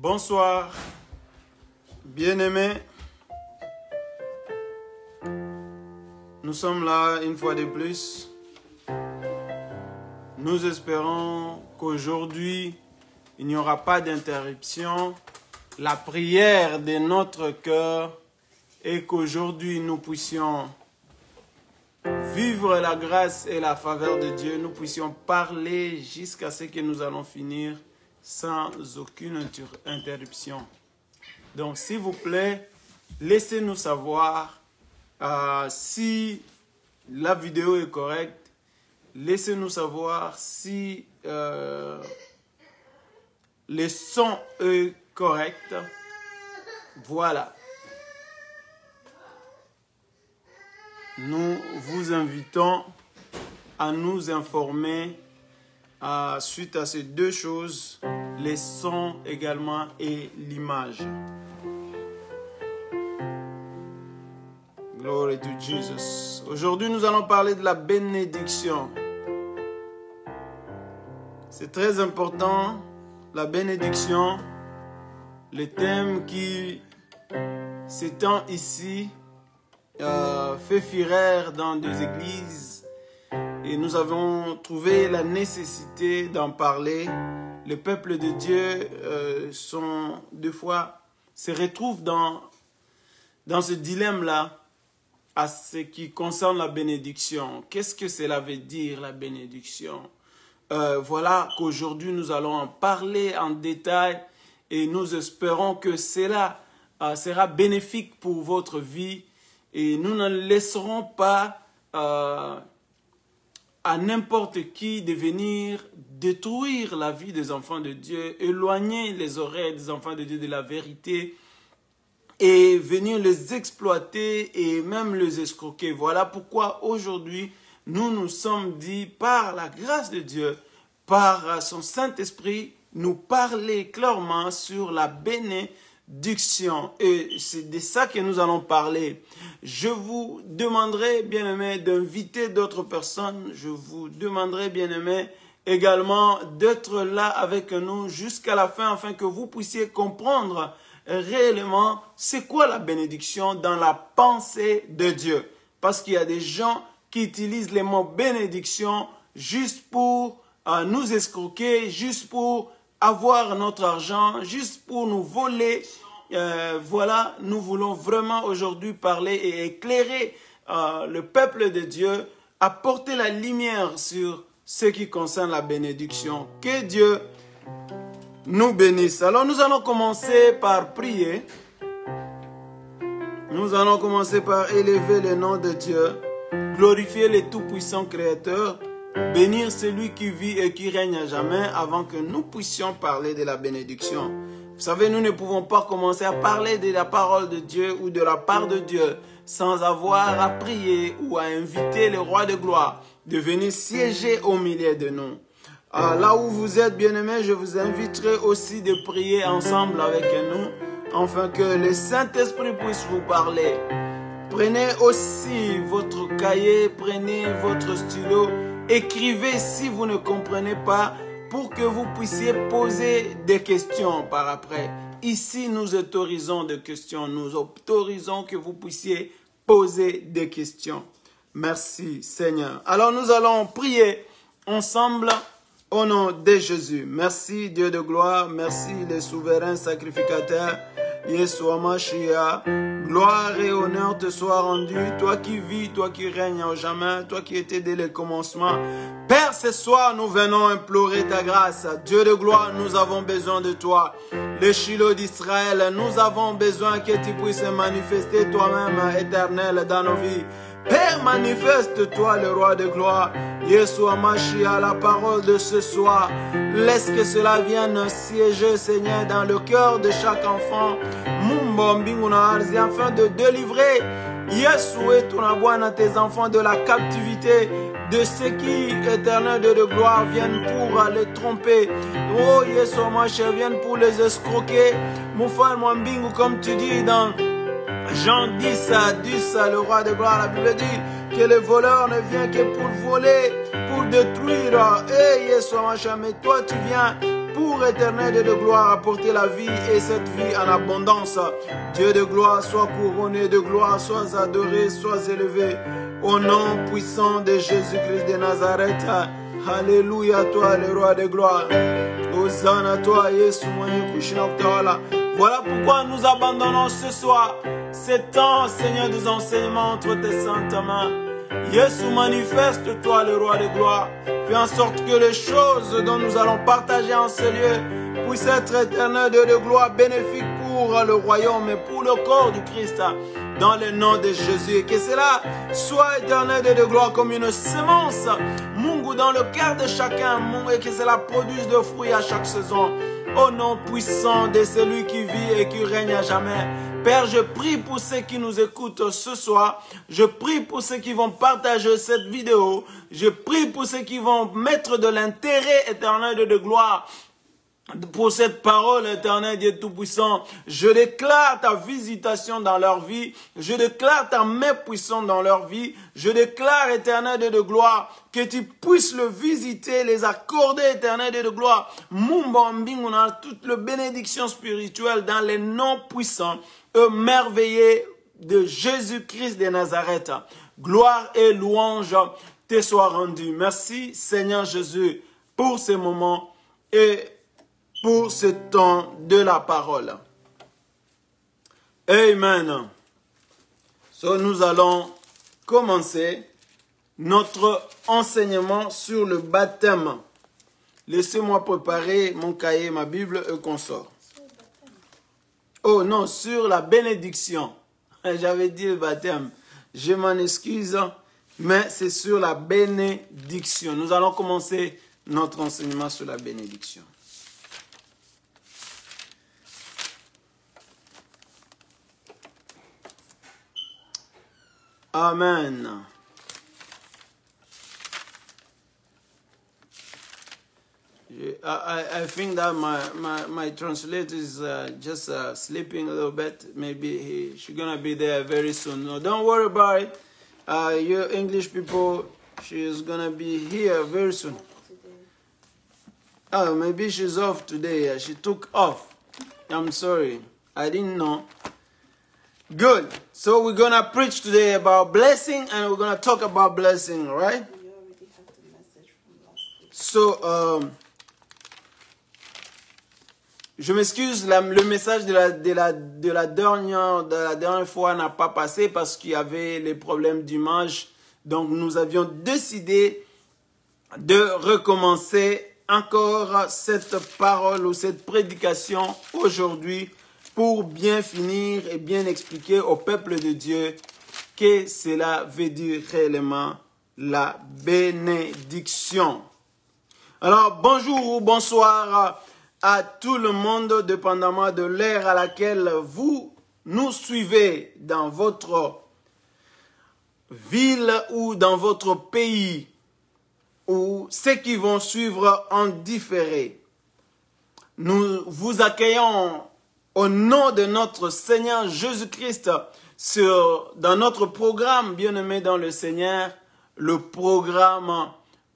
Bonsoir, bien-aimés. Nous sommes là une fois de plus. Nous espérons qu'aujourd'hui, il n'y aura pas d'interruption. La prière de notre cœur est qu'aujourd'hui, nous puissions vivre la grâce et la faveur de Dieu. Nous puissions parler jusqu'à ce que nous allons finir sans aucune interruption. Donc, s'il vous plaît, laissez-nous savoir si la vidéo est correcte. Laissez-nous savoir si le son est correct. Voilà. Nous vous invitons à nous informer suite à ces deux choses, les sons également et l'image. Glory to Jesus. Aujourd'hui, nous allons parler de la bénédiction. C'est très important, la bénédiction, le thème qui s'étend ici, fait fureur dans des églises. Et nous avons trouvé la nécessité d'en parler. Le peuple de Dieu des fois se retrouve dans ce dilemme-là à ce qui concerne la bénédiction. Qu'est-ce que cela veut dire, la bénédiction? Voilà qu'aujourd'hui nous allons en parler en détail et nous espérons que cela sera bénéfique pour votre vie et nous ne laisserons pas à n'importe qui de venir détruire la vie des enfants de Dieu, éloigner les oreilles des enfants de Dieu de la vérité et venir les exploiter et même les escroquer. Voilà pourquoi aujourd'hui, nous nous sommes dit, par la grâce de Dieu, par son Saint-Esprit, nous parler clairement sur la bénédiction. Et c'est de ça que nous allons parler. Je vous demanderai, bien-aimés, d'inviter d'autres personnes. Je vous demanderai, bien-aimés, également d'être là avec nous jusqu'à la fin afin que vous puissiez comprendre réellement c'est quoi la bénédiction dans la pensée de Dieu. Parce qu'il y a des gens qui utilisent les mots bénédiction juste pour nous escroquer, juste pour avoir notre argent, juste pour nous voler. Voilà, nous voulons vraiment aujourd'hui parler et éclairer le peuple de Dieu, apporter la lumière sur ce qui concerne la bénédiction. Que Dieu nous bénisse. Alors nous allons commencer par prier. Nous allons commencer par élever le nom de Dieu, glorifier le tout-puissant Créateur, bénir celui qui vit et qui règne à jamais avant que nous puissions parler de la bénédiction. Vous savez, nous ne pouvons pas commencer à parler de la parole de Dieu ou de la part de Dieu sans avoir à prier ou à inviter le roi de gloire de venir siéger au milieu de nous. Là où vous êtes, bien-aimés, je vous inviterai aussi de prier ensemble avec nous afin que le Saint-Esprit puisse vous parler. Prenez aussi votre cahier, prenez votre stylo, écrivez si vous ne comprenez pas pour que vous puissiez poser des questions par après. Ici, nous autorisons des questions, nous autorisons que vous puissiez poser des questions. Merci Seigneur. Alors nous allons prier ensemble au nom de Jésus. Merci Dieu de gloire, merci le souverain sacrificateur, Yeshua Mashiach. Gloire et honneur te soient rendus, toi qui vis, toi qui règnes au jamais, toi qui étais dès le commencement. Père, ce soir, nous venons implorer ta grâce. Dieu de gloire, nous avons besoin de toi. Le Shiloh d'Israël, nous avons besoin que tu puisses manifester toi-même, éternel, dans nos vies. Père, manifeste-toi, le roi de gloire. Yeshua Mashiach, la parole de ce soir. Laisse que cela vienne siéger, Seigneur, dans le cœur de chaque enfant. Afin de délivrer Yeshua, tes enfants de la captivité, de ceux qui, éternel Dieu de gloire, viennent pour les tromper. Oh, Yeshua Mashiach, viennent pour les escroquer. Moufal Mwambingu, comme tu dis dans Jean 10 à 10, le roi de gloire, la Bible dit que le voleur ne vient que pour voler, pour détruire. Et Yeshua Mashiach, mais toi tu viens pour éternel Dieu de gloire, apporter la vie et cette vie en abondance. Dieu de gloire, sois couronné de gloire, sois adoré, sois élevé. Au nom puissant de Jésus-Christ de Nazareth. Alléluia, toi le roi de gloire. Hosanna toi, Yesu mwenye kushina kutawala. Voilà pourquoi nous abandonnons ce soir ce temps, Seigneur, des enseignements entre tes saintes mains. Yesu, manifeste-toi, le roi de gloire. Fais en sorte que les choses dont nous allons partager en ce lieu puissent être éternelles de gloire, bénéfiques pour le royaume et pour le corps du Christ. Dans le nom de Jésus. Que cela soit éternel de gloire comme une semence, Mungu, dans le cœur de chacun, et que cela produise de fruits à chaque saison. Au nom puissant de celui qui vit et qui règne à jamais. Père, je prie pour ceux qui nous écoutent ce soir. Je prie pour ceux qui vont partager cette vidéo. Je prie pour ceux qui vont mettre de l'intérêt éternel de gloire pour cette parole, éternel Dieu Tout-Puissant. Je déclare ta visitation dans leur vie. Je déclare ta main puissante dans leur vie. Je déclare, éternel Dieu de gloire, que tu puisses le visiter, les accorder, éternel Dieu de gloire. Mumbambinguna, toute la bénédiction spirituelle dans les noms puissants et merveilleux de Jésus-Christ de Nazareth. Gloire et louange te soient rendues. Merci, Seigneur Jésus, pour ce moment et pour ce temps de la parole. Amen. So, nous allons commencer notre enseignement sur le baptême. Laissez-moi préparer mon cahier, ma Bible et qu'on sort. Oh non, sur la bénédiction. J'avais dit le baptême. Je m'en excuse, mais c'est sur la bénédiction. Nous allons commencer notre enseignement sur la bénédiction. Amen. I think that my translator is just sleeping a little bit. Maybe she's going to be there very soon. No, don't worry about it. You English people, she is going to be here very soon. Oh, maybe she's off today. She took off. I'm sorry. I didn't know. Good. So we're going to preach today about blessing and we're going to talk about blessing, right? You already have the message from last week. So, je m'excuse, le message de la dernière fois n'a pas passé parce qu'il y avait les problèmes d'image. Donc nous avions décidé de recommencer encore cette parole ou cette prédication aujourd'hui pour bien finir et bien expliquer au peuple de Dieu que cela veut dire réellement la bénédiction. Alors, bonjour ou bonsoir à tout le monde, dépendamment de l'ère à laquelle vous nous suivez dans votre ville ou dans votre pays, ou ceux qui vont suivre en différé. Nous vous accueillons au nom de notre Seigneur Jésus-Christ dans notre programme, bien-aimé dans le Seigneur, le programme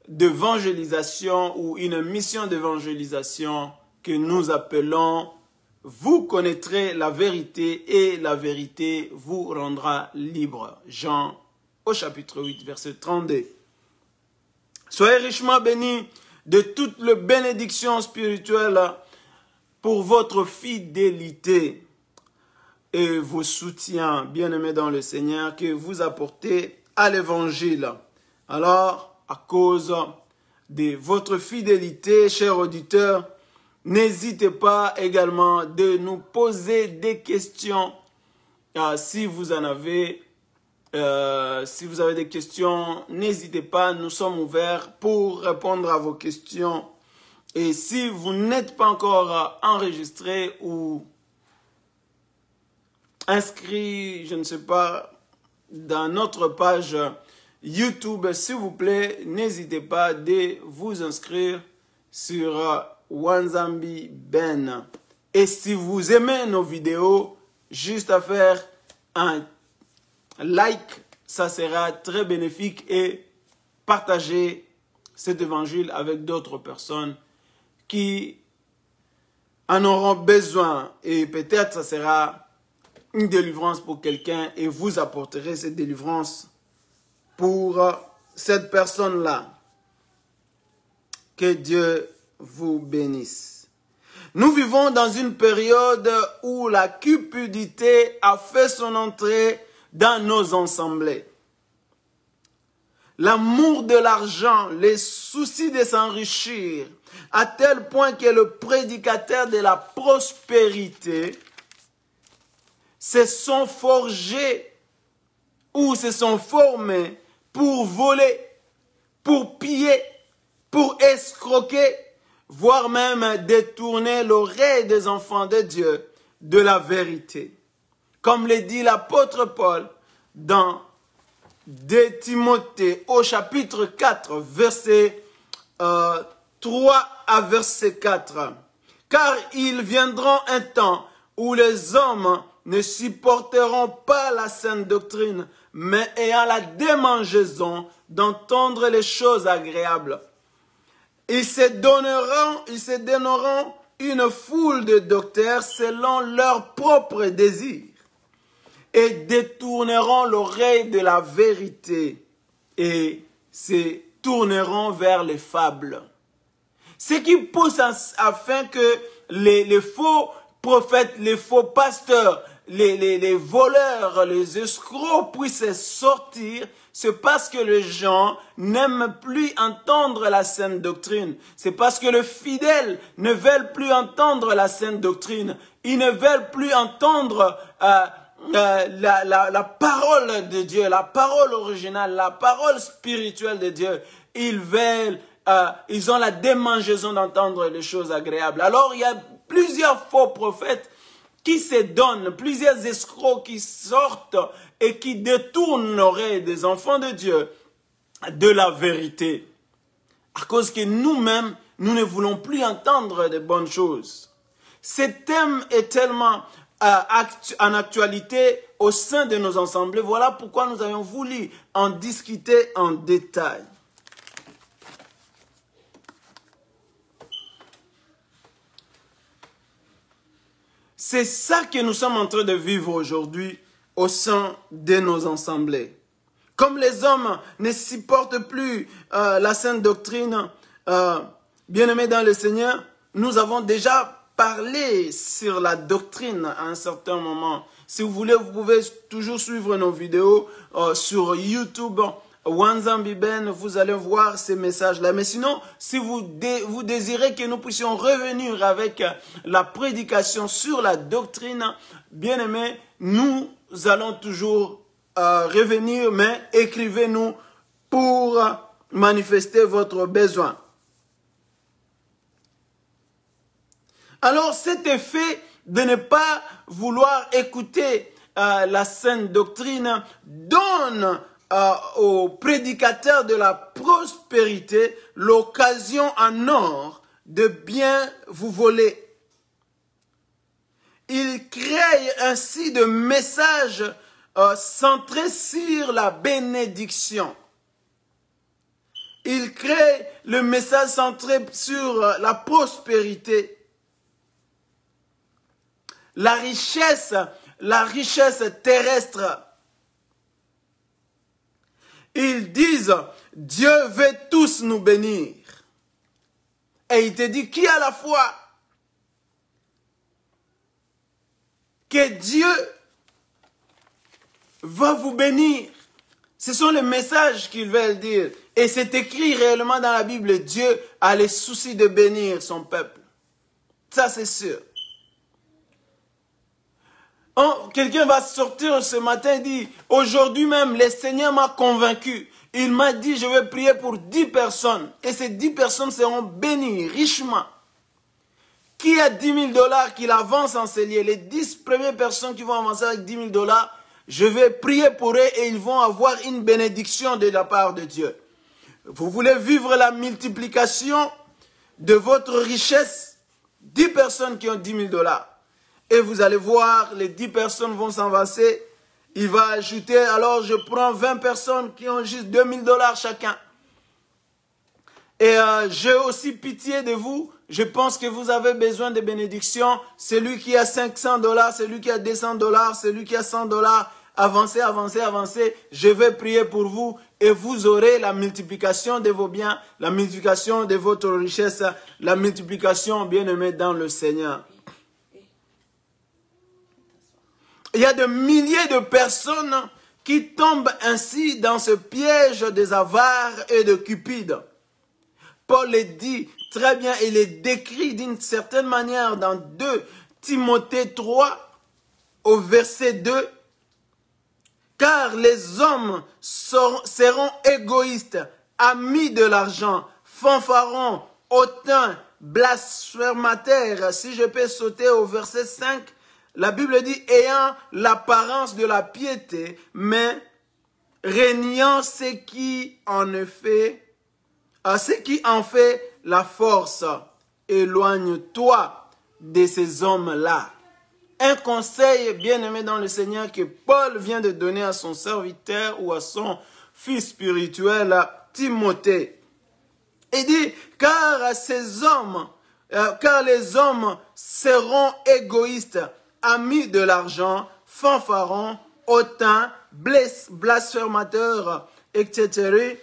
d'évangélisation ou une mission d'évangélisation que nous appelons « Vous connaîtrez la vérité et la vérité vous rendra libre ». Jean au chapitre 8, verset 32. Soyez richement bénis de toutes les bénédictions spirituelles pour votre fidélité et vos soutiens, bien-aimés dans le Seigneur, que vous apportez à l'Évangile. Alors, à cause de votre fidélité, chers auditeurs, n'hésitez pas également de nous poser des questions si vous en avez. Si vous avez des questions, n'hésitez pas, nous sommes ouverts pour répondre à vos questions. Et si vous n'êtes pas encore enregistré ou inscrit, je ne sais pas, dans notre page YouTube, s'il vous plaît, n'hésitez pas de vous inscrire sur Wanzambi Ben. Et si vous aimez nos vidéos, juste à faire un like, ça sera très bénéfique et partagez cet évangile avec d'autres personnes qui en auront besoin. Et peut-être ça sera une délivrance pour quelqu'un et vous apporterez cette délivrance pour cette personne-là. Que Dieu vous bénisse. Nous vivons dans une période où la cupidité a fait son entrée dans nos assemblées. L'amour de l'argent, les soucis de s'enrichir, à tel point que le prédicateur de la prospérité se sont forgés ou se sont formés pour voler, pour piller, pour escroquer, voire même détourner l'oreille des enfants de Dieu de la vérité. Comme le dit l'apôtre Paul dans 2 Timothée au chapitre 4, verset 3 à verset 4. Car il viendra un temps où les hommes ne supporteront pas la saine doctrine, mais ayant la démangeaison d'entendre les choses agréables. Ils se donneront une foule de docteurs selon leurs propres désirs et détourneront l'oreille de la vérité et se tourneront vers les fables. Ce qui pousse afin que les faux prophètes, les faux pasteurs, les voleurs, les escrocs puissent sortir, c'est parce que les gens n'aiment plus entendre la saine doctrine. C'est parce que les fidèles ne veulent plus entendre la saine doctrine. Ils ne veulent plus entendre la parole de Dieu, la parole originale, la parole spirituelle de Dieu. Ils ont la démangeaison d'entendre les choses agréables. Alors il y a plusieurs faux prophètes qui se donnent, plusieurs escrocs qui sortent et qui détournent l'oreille des enfants de Dieu de la vérité. À cause que nous-mêmes, nous ne voulons plus entendre de bonnes choses. Ce thème est tellement en actualité au sein de nos assemblées. Voilà pourquoi nous avons voulu en discuter en détail. C'est ça que nous sommes en train de vivre aujourd'hui au sein de nos assemblées. Comme les hommes ne supportent plus la sainte doctrine, bien-aimés dans le Seigneur, nous avons déjà parlé sur la doctrine à un certain moment. Si vous voulez, vous pouvez toujours suivre nos vidéos sur YouTube. Wanzambi Ben, vous allez voir ces messages-là. Mais sinon, si vous désirez que nous puissions revenir avec la prédication sur la doctrine, bien aimé, nous allons toujours revenir, mais écrivez-nous pour manifester votre besoin. Alors, cet effet de ne pas vouloir écouter la saine doctrine donne aux prédicateurs de la prospérité l'occasion en or de bien vous voler. Il crée ainsi de messages centrés sur la bénédiction. Il crée le message centré sur la prospérité. La richesse terrestre. Ils disent, Dieu veut tous nous bénir. Et il te dit, qui a la foi? Que Dieu va vous bénir. Ce sont les messages qu'ils veulent dire. Et c'est écrit réellement dans la Bible, Dieu a le souci de bénir son peuple. Ça c'est sûr. Quelqu'un va sortir ce matin et dire, aujourd'hui même, le Seigneur m'a convaincu. Il m'a dit, je vais prier pour 10 personnes. Et ces 10 personnes seront bénies richement. Qui a 10 000 $ qu'il avance en ce lieu? Les 10 premières personnes qui vont avancer avec 10 000 $, je vais prier pour eux et ils vont avoir une bénédiction de la part de Dieu. Vous voulez vivre la multiplication de votre richesse? 10 personnes qui ont 10 000 $. Et vous allez voir, les 10 personnes vont s'avancer. Il va ajouter, alors je prends 20 personnes qui ont juste 2 000 $ chacun. Et j'ai aussi pitié de vous. Je pense que vous avez besoin de bénédictions. Celui qui a $500, celui qui a $200, celui qui a $100, avancez, avancez, avancez. Je vais prier pour vous et vous aurez la multiplication de vos biens, la multiplication de votre richesse, la multiplication, bien-aimés, dans le Seigneur. Il y a de milliers de personnes qui tombent ainsi dans ce piège des avares et de Cupide. Paul le dit très bien, il est décrit d'une certaine manière dans 2 Timothée 3 au verset 2. Car les hommes seront égoïstes, amis de l'argent, fanfarons, hautains, blasphémateurs. Si je peux sauter au verset 5, la Bible dit, ayant l'apparence de la piété, mais régnant ce qui en fait la force. Éloigne-toi de ces hommes-là. Un conseil bien-aimé dans le Seigneur que Paul vient de donner à son serviteur ou à son fils spirituel, Timothée. Il dit, car les hommes seront égoïstes, amis de l'argent, fanfarons, hautains, blasphémateurs, etc.,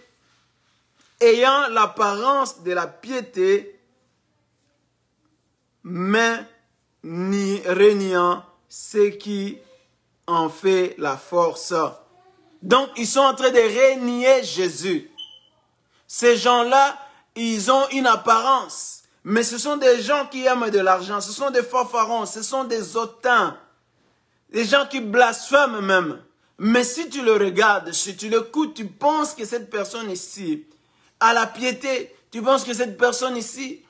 ayant l'apparence de la piété, mais ni régnant ce qui en fait la force. Donc, ils sont en train de régner Jésus. Ces gens-là, ils ont une apparence. Mais ce sont des gens qui aiment de l'argent. Ce sont des fanfarons. Ce sont des hautains. Des gens qui blasphèment même. Mais si tu le regardes, si tu l'écoutes, tu penses que cette personne ici a la piété. Tu penses que cette personne ici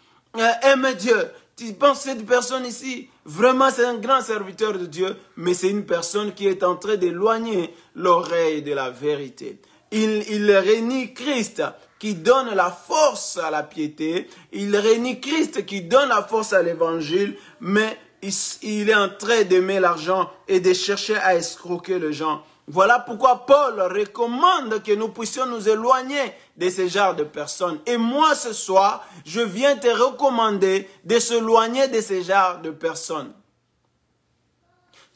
aime Dieu. Tu penses que cette personne ici, vraiment c'est un grand serviteur de Dieu. Mais c'est une personne qui est en train d'éloigner l'oreille de la vérité. Il renie Christ qui donne la force à la piété. Il renie Christ qui donne la force à l'évangile. Mais il est en train d'aimer l'argent et de chercher à escroquer les gens. Voilà pourquoi Paul recommande que nous puissions nous éloigner de ce genre de personnes. Et moi, ce soir, je viens te recommander de s'éloigner de ce genre de personnes.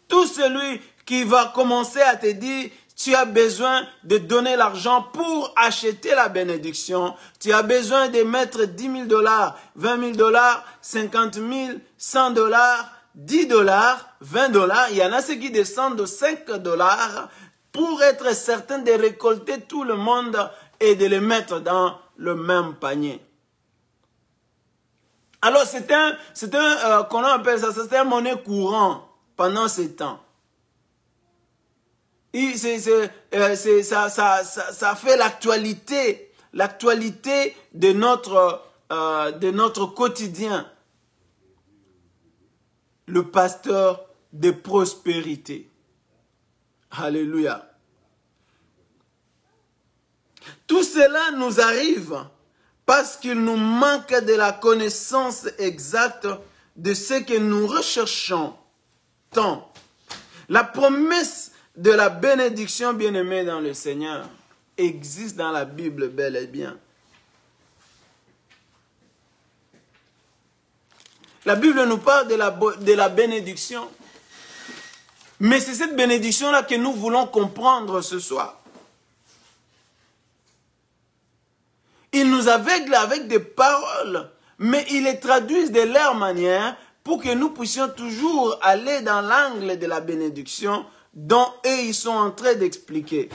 Tout celui qui va commencer à te dire, tu as besoin de donner l'argent pour acheter la bénédiction. Tu as besoin de mettre $10 000, $20 000, 50 000, $100, $10, $20. Il y en a ceux qui descendent de $5 pour être certains de récolter tout le monde et de les mettre dans le même panier. Alors qu'on appelle ça, c'était un monnaie courant pendant ces temps. Ça fait l'actualité de notre quotidien. Le pasteur de prospérité. Alléluia. Tout cela nous arrive parce qu'il nous manque de la connaissance exacte de ce que nous recherchons tant. La promesse de la bénédiction bien-aimée dans le Seigneur existe dans la Bible bel et bien. La Bible nous parle de la bénédiction. Mais c'est cette bénédiction-là que nous voulons comprendre ce soir. Ils nous aveuglent avec des paroles, mais ils les traduisent de leur manière pour que nous puissions toujours aller dans l'angle de la bénédiction dont eux, ils sont en train d'expliquer.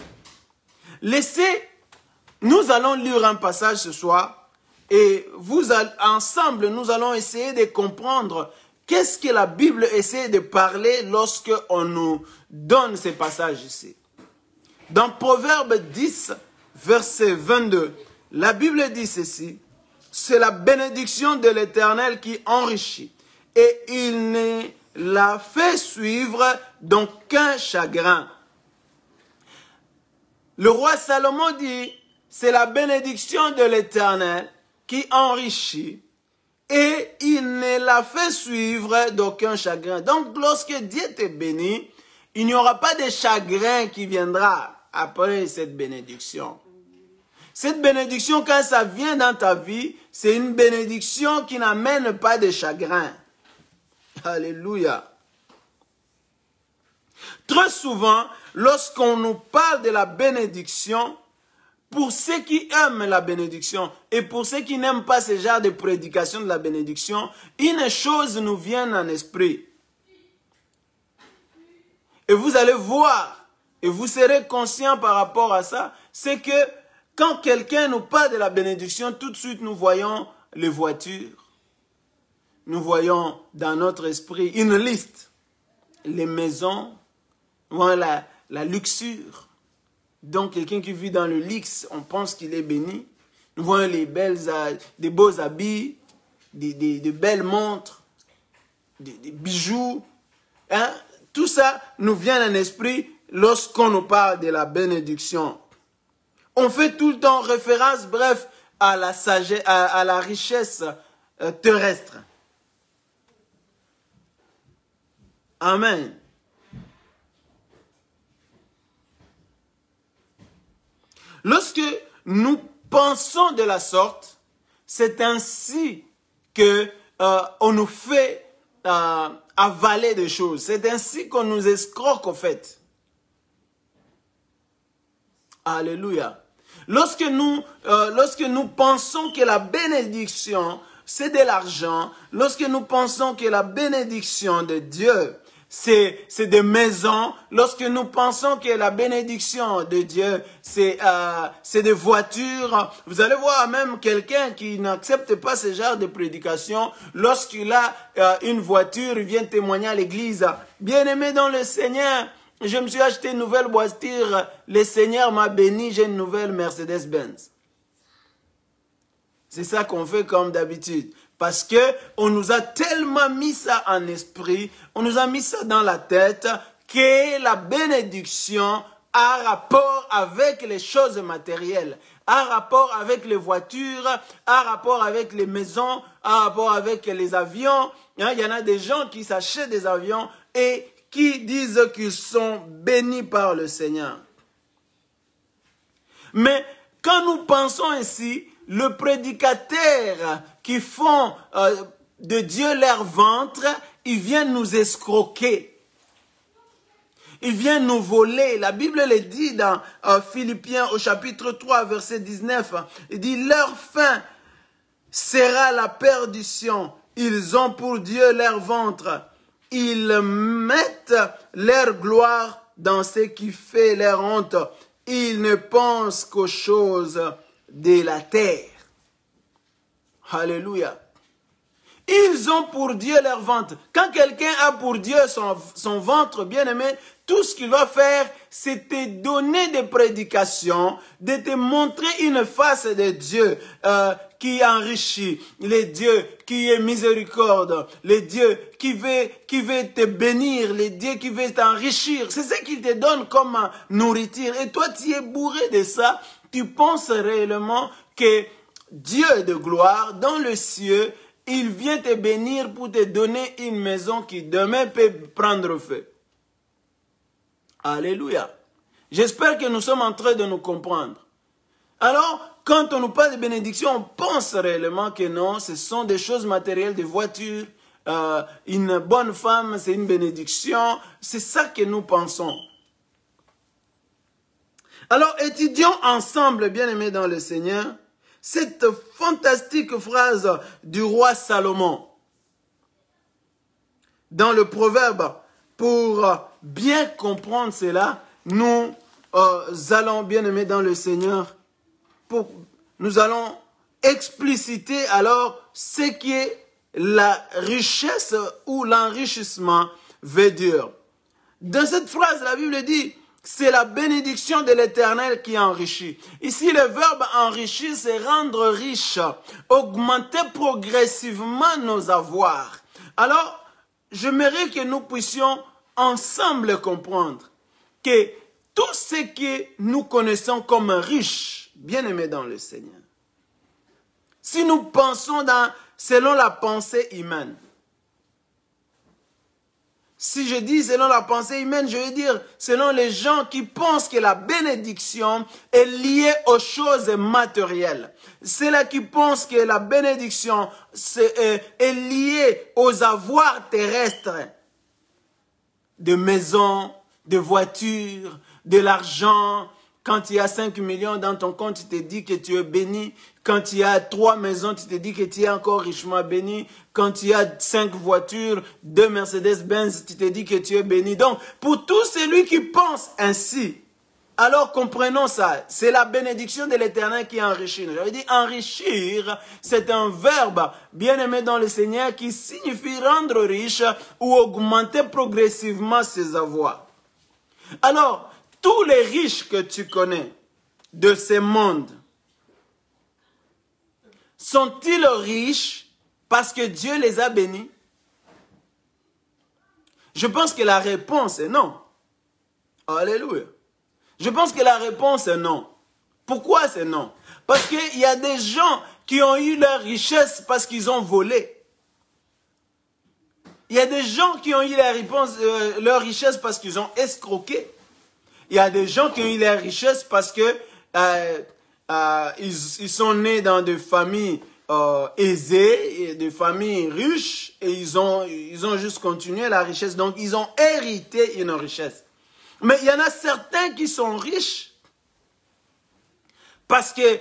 Nous allons lire un passage ce soir et ensemble, nous allons essayer de comprendre qu'est-ce que la Bible essaie de parler lorsqu'on nous donne ces passages ici. Dans Proverbe 10, verset 22, la Bible dit ceci, « C'est la bénédiction de l'Éternel qui enrichit, et il ne la fait suivre d'aucun chagrin. » Le roi Salomon dit, « C'est la bénédiction de l'Éternel qui enrichit, et il ne la fait suivre d'aucun chagrin. » Donc, lorsque Dieu te bénit, il n'y aura pas de chagrin qui viendra après cette bénédiction. Cette bénédiction, quand ça vient dans ta vie, c'est une bénédiction qui n'amène pas de chagrin. Alléluia. Très souvent, lorsqu'on nous parle de la bénédiction, pour ceux qui aiment la bénédiction et pour ceux qui n'aiment pas ce genre de prédication de la bénédiction, une chose nous vient en esprit. Et vous allez voir, et vous serez conscient par rapport à ça, c'est que quand quelqu'un nous parle de la bénédiction, tout de suite nous voyons les voitures. Nous voyons dans notre esprit une liste. Les maisons, la luxure. Donc quelqu'un qui vit dans le luxe, on pense qu'il est béni. Nous voyons des beaux habits, des belles montres, des bijoux. Hein? Tout ça nous vient en esprit lorsqu'on nous parle de la bénédiction. On fait tout le temps référence, bref, à la sagesse, à la richesse terrestre. Amen. Lorsque nous pensons de la sorte, c'est ainsi que on nous fait avaler des choses. C'est ainsi qu'on nous escroque au fait. Alléluia. Lorsque nous pensons que la bénédiction, c'est de l'argent, lorsque nous pensons que la bénédiction de Dieu, c'est des maisons, lorsque nous pensons que la bénédiction de Dieu, c'est des voitures, vous allez voir même quelqu'un qui n'accepte pas ce genre de prédication, lorsqu'il a une voiture, il vient témoigner à l'église. Bien-aimé dans le Seigneur, je me suis acheté une nouvelle voiture, le Seigneur m'a béni, j'ai une nouvelle Mercedes-Benz. C'est ça qu'on fait comme d'habitude. Parce que on nous a tellement mis ça en esprit, on nous a mis ça dans la tête, que la bénédiction a rapport avec les choses matérielles, a rapport avec les voitures, a rapport avec les maisons, a rapport avec les avions. Il y en a des gens qui s'achètent des avions et qui disent qu'ils sont bénis par le Seigneur. Mais quand nous pensons ainsi, le prédicateur qui font de Dieu leur ventre, ils viennent nous escroquer. Ils viennent nous voler. La Bible le dit dans Philippiens au chapitre 3, verset 19. Il dit, leur fin sera la perdition. Ils ont pour Dieu leur ventre. Ils mettent leur gloire dans ce qui fait leur honte. Ils ne pensent qu'aux choses de la terre. Alléluia. Ils ont pour Dieu leur ventre. Quand quelqu'un a pour Dieu son ventre, bien-aimé, tout ce qu'il va faire, c'est te donner des prédications, de te montrer une face de Dieu qui enrichit, le Dieu qui est miséricorde, le Dieu qui veut te bénir, le Dieu qui veut t'enrichir. C'est ce qu'il te donne comme nourriture. Et toi, tu es bourré de ça. Tu penses réellement que Dieu de gloire, dans le ciel, il vient te bénir pour te donner une maison qui demain peut prendre feu. Alléluia. J'espère que nous sommes en train de nous comprendre. Alors, quand on nous parle de bénédiction, on pense réellement que non, ce sont des choses matérielles, des voitures, une bonne femme, c'est une bénédiction. C'est ça que nous pensons. Alors, étudions ensemble, bien-aimés dans le Seigneur, cette fantastique phrase du roi Salomon. Dans le Proverbe, pour bien comprendre cela, nous allons, bien-aimés dans le Seigneur, nous allons expliciter alors ce qui est la richesse ou l'enrichissement veut dire. Dans cette phrase, la Bible dit, c'est la bénédiction de l'Éternel qui enrichit. Ici, le verbe enrichir, c'est rendre riche, augmenter progressivement nos avoirs. Alors, j'aimerais que nous puissions ensemble comprendre que tout ce que nous connaissons comme riche, bien-aimé dans le Seigneur, si nous pensons selon la pensée humaine, Si je dis selon la pensée humaine, je veux dire selon les gens qui pensent que la bénédiction est liée aux choses matérielles. C'est là qui pensent que la bénédiction est liée aux avoirs terrestres, de maisons, de voitures, de l'argent. Quand il y a 5 millions dans ton compte, tu te dis que tu es béni. Quand il y a 3 maisons, tu te dis que tu es encore richement béni. Quand il y a 5 voitures, 2 Mercedes-Benz, tu te dis que tu es béni. Donc, pour tout celui qui pense ainsi, alors comprenons ça. C'est la bénédiction de l'Éternel qui enrichit. J'avais dit enrichir, c'est un verbe bien aimé dans le Seigneur qui signifie rendre riche ou augmenter progressivement ses avoirs. Alors, tous les riches que tu connais de ce monde, sont-ils riches parce que Dieu les a bénis? Je pense que la réponse est non. Alléluia. Je pense que la réponse est non. Pourquoi c'est non? Parce qu'il y a des gens qui ont eu leur richesse parce qu'ils ont volé. Il y a des gens qui ont eu leur richesse parce qu'ils ont escroqué. Il y a des gens qui ont eu leur richesse parce que ils sont nés dans des familles aisées, et des familles riches, et ils ont juste continué la richesse. Donc, ils ont hérité une richesse. Mais il y en a certains qui sont riches parce que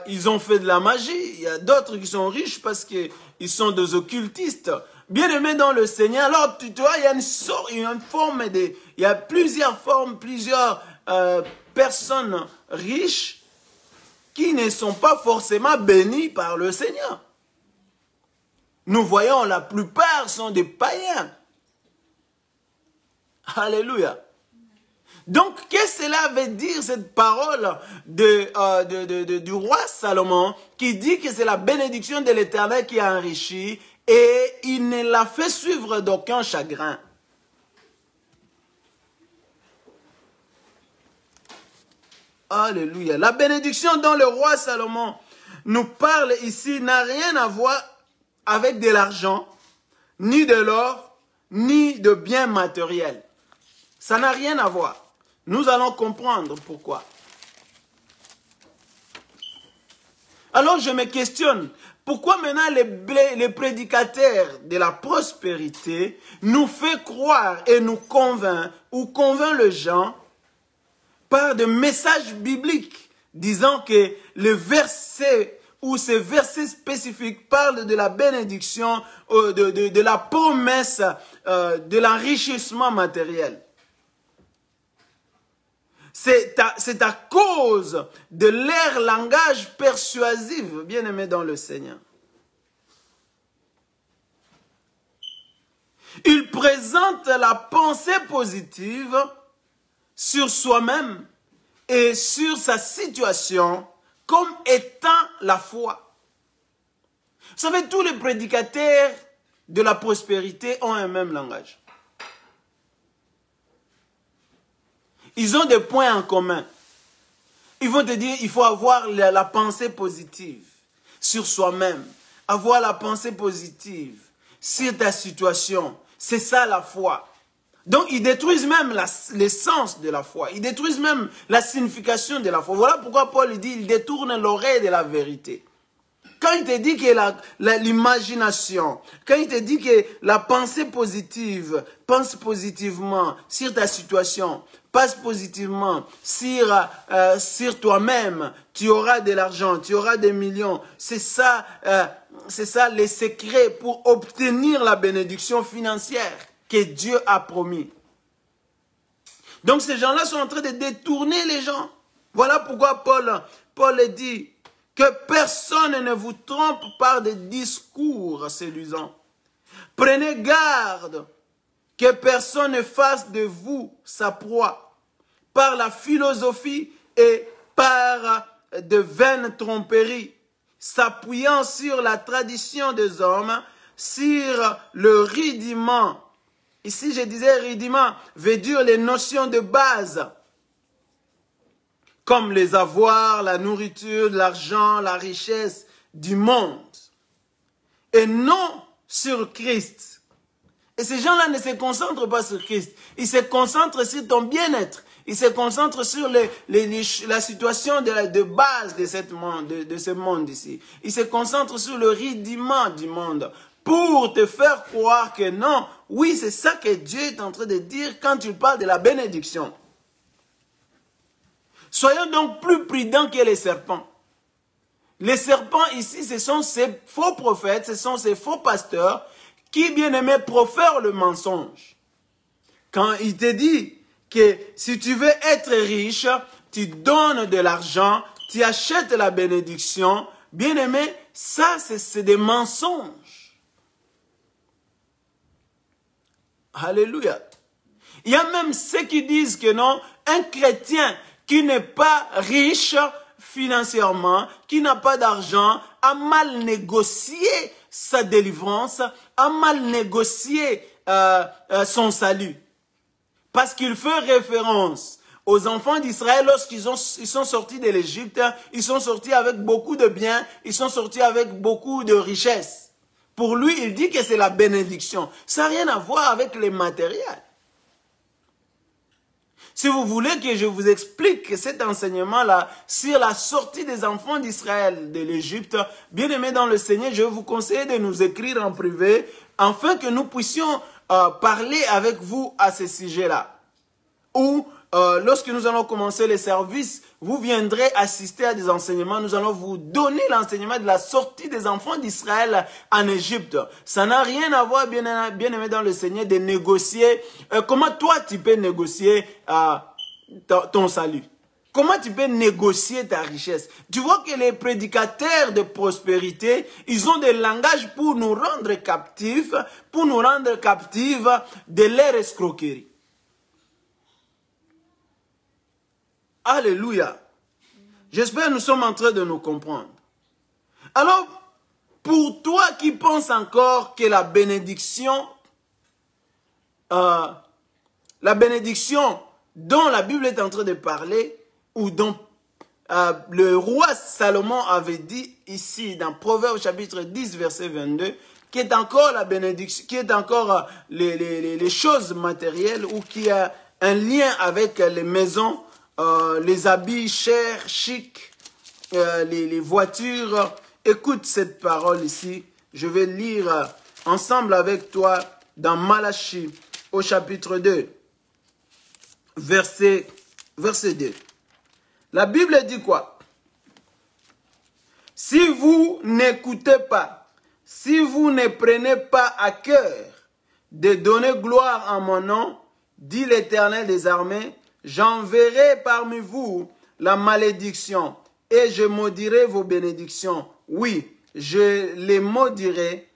ils ont fait de la magie. Il y a d'autres qui sont riches parce qu'ils sont des occultistes. Bien aimés dans le Seigneur. Alors, tu vois, il y a il y a plusieurs formes, plusieurs personnes riches qui ne sont pas forcément bénies par le Seigneur. Nous voyons, la plupart sont des païens. Alléluia. Donc, qu'est-ce que cela veut dire, cette parole du roi Salomon, qui dit que c'est la bénédiction de l'Éternel qui a enrichi, et il ne l'a fait suivre d'aucun chagrin. Alléluia. La bénédiction dont le roi Salomon nous parle ici n'a rien à voir avec de l'argent, ni de l'or, ni de biens matériels. Ça n'a rien à voir. Nous allons comprendre pourquoi. Alors je me questionne, pourquoi maintenant les prédicateurs de la prospérité nous font croire et nous convainc les gens par des messages bibliques disant que le verset ou ces versets spécifiques parlent de la bénédiction, de la promesse, de l'enrichissement matériel. C'est à cause de leur langage persuasif, bien aimé dans le Seigneur. Ils présentent la pensée positive sur soi-même et sur sa situation comme étant la foi. Vous savez, tous les prédicateurs de la prospérité ont un même langage. Ils ont des points en commun. Ils vont te dire, il faut avoir la pensée positive sur soi-même. Avoir la pensée positive sur ta situation. C'est ça la foi. Donc, ils détruisent même l'essence de la foi. Ils détruisent même la signification de la foi. Voilà pourquoi Paul dit, il détourne l'oreille de la vérité. Quand il te dit que l'imagination, quand il te dit que la pensée positive, pense positivement sur ta situation, pense positivement sur toi-même, tu auras de l'argent, tu auras des millions. C'est ça les secrets pour obtenir la bénédiction financière que Dieu a promis. Donc ces gens-là sont en train de détourner les gens. Voilà pourquoi Paul dit que personne ne vous trompe par des discours séduisants. Prenez garde que personne ne fasse de vous sa proie par la philosophie et par de vaines tromperies, s'appuyant sur la tradition des hommes, sur le rudiment. Ici, je disais rudiment, veut dire les notions de base, comme les avoirs, la nourriture, l'argent, la richesse du monde, et non sur Christ. Et ces gens-là ne se concentrent pas sur Christ. Ils se concentrent sur ton bien-être. Ils se concentrent sur la situation de base de ce monde ici. Ils se concentrent sur le rudiment du monde pour te faire croire que non. Oui, c'est ça que Dieu est en train de dire quand il parle de la bénédiction. Soyons donc plus prudents que les serpents. Les serpents ici, ce sont ces faux prophètes, ce sont ces faux pasteurs qui, bien aimés, profèrent le mensonge. Quand il te dit que si tu veux être riche, tu donnes de l'argent, tu achètes la bénédiction, bien aimé, ça c'est des mensonges. Alléluia. Il y a même ceux qui disent que non, un chrétien qui n'est pas riche financièrement, qui n'a pas d'argent, a mal négocié sa délivrance, a mal négocié son salut. Parce qu'il fait référence aux enfants d'Israël lorsqu'ils sont sortis de l'Égypte, ils sont sortis avec beaucoup de biens, ils sont sortis avec beaucoup de richesses. Pour lui, il dit que c'est la bénédiction. Ça n'a rien à voir avec les matériels. Si vous voulez que je vous explique cet enseignement-là sur la sortie des enfants d'Israël de l'Égypte, bien aimés dans le Seigneur, je vais vous conseiller de nous écrire en privé afin que nous puissions parler avec vous à ce sujet-là. Ou lorsque nous allons commencer les services, vous viendrez assister à des enseignements. Nous allons vous donner l'enseignement de la sortie des enfants d'Israël en Égypte. Ça n'a rien à voir, bien aimé dans le Seigneur, de négocier. Comment toi tu peux négocier ton salut? Comment tu peux négocier ta richesse? Tu vois que les prédicateurs de prospérité, ils ont des langages pour nous rendre captifs, de leur escroquerie. Alléluia. J'espère que nous sommes en train de nous comprendre. Alors, pour toi qui penses encore que la bénédiction dont la Bible est en train de parler, ou dont le roi Salomon avait dit ici dans Proverbes chapitre 10 verset 22, qui est encore la bénédiction, qui est encore les choses matérielles, ou qui a un lien avec les maisons, les habits chers, chics, les voitures. Écoute cette parole ici. Je vais lire ensemble avec toi dans Malachie au chapitre 2, verset 2. La Bible dit quoi? Si vous n'écoutez pas, si vous ne prenez pas à cœur de donner gloire à mon nom, dit l'Éternel des armées, j'enverrai parmi vous la malédiction et je maudirai vos bénédictions. Oui, je les maudirai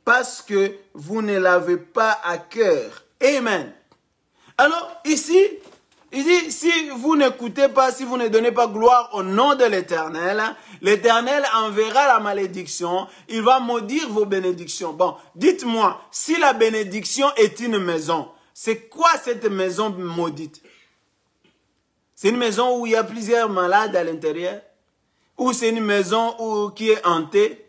parce que vous ne l'avez pas à cœur. Amen. Alors ici, il dit, si vous n'écoutez pas, si vous ne donnez pas gloire au nom de l'Éternel, l'Éternel enverra la malédiction, il va maudire vos bénédictions. Bon, dites-moi, si la bénédiction est une maison, c'est quoi cette maison maudite? C'est une maison où il y a plusieurs malades à l'intérieur? Ou c'est une maison qui est hantée?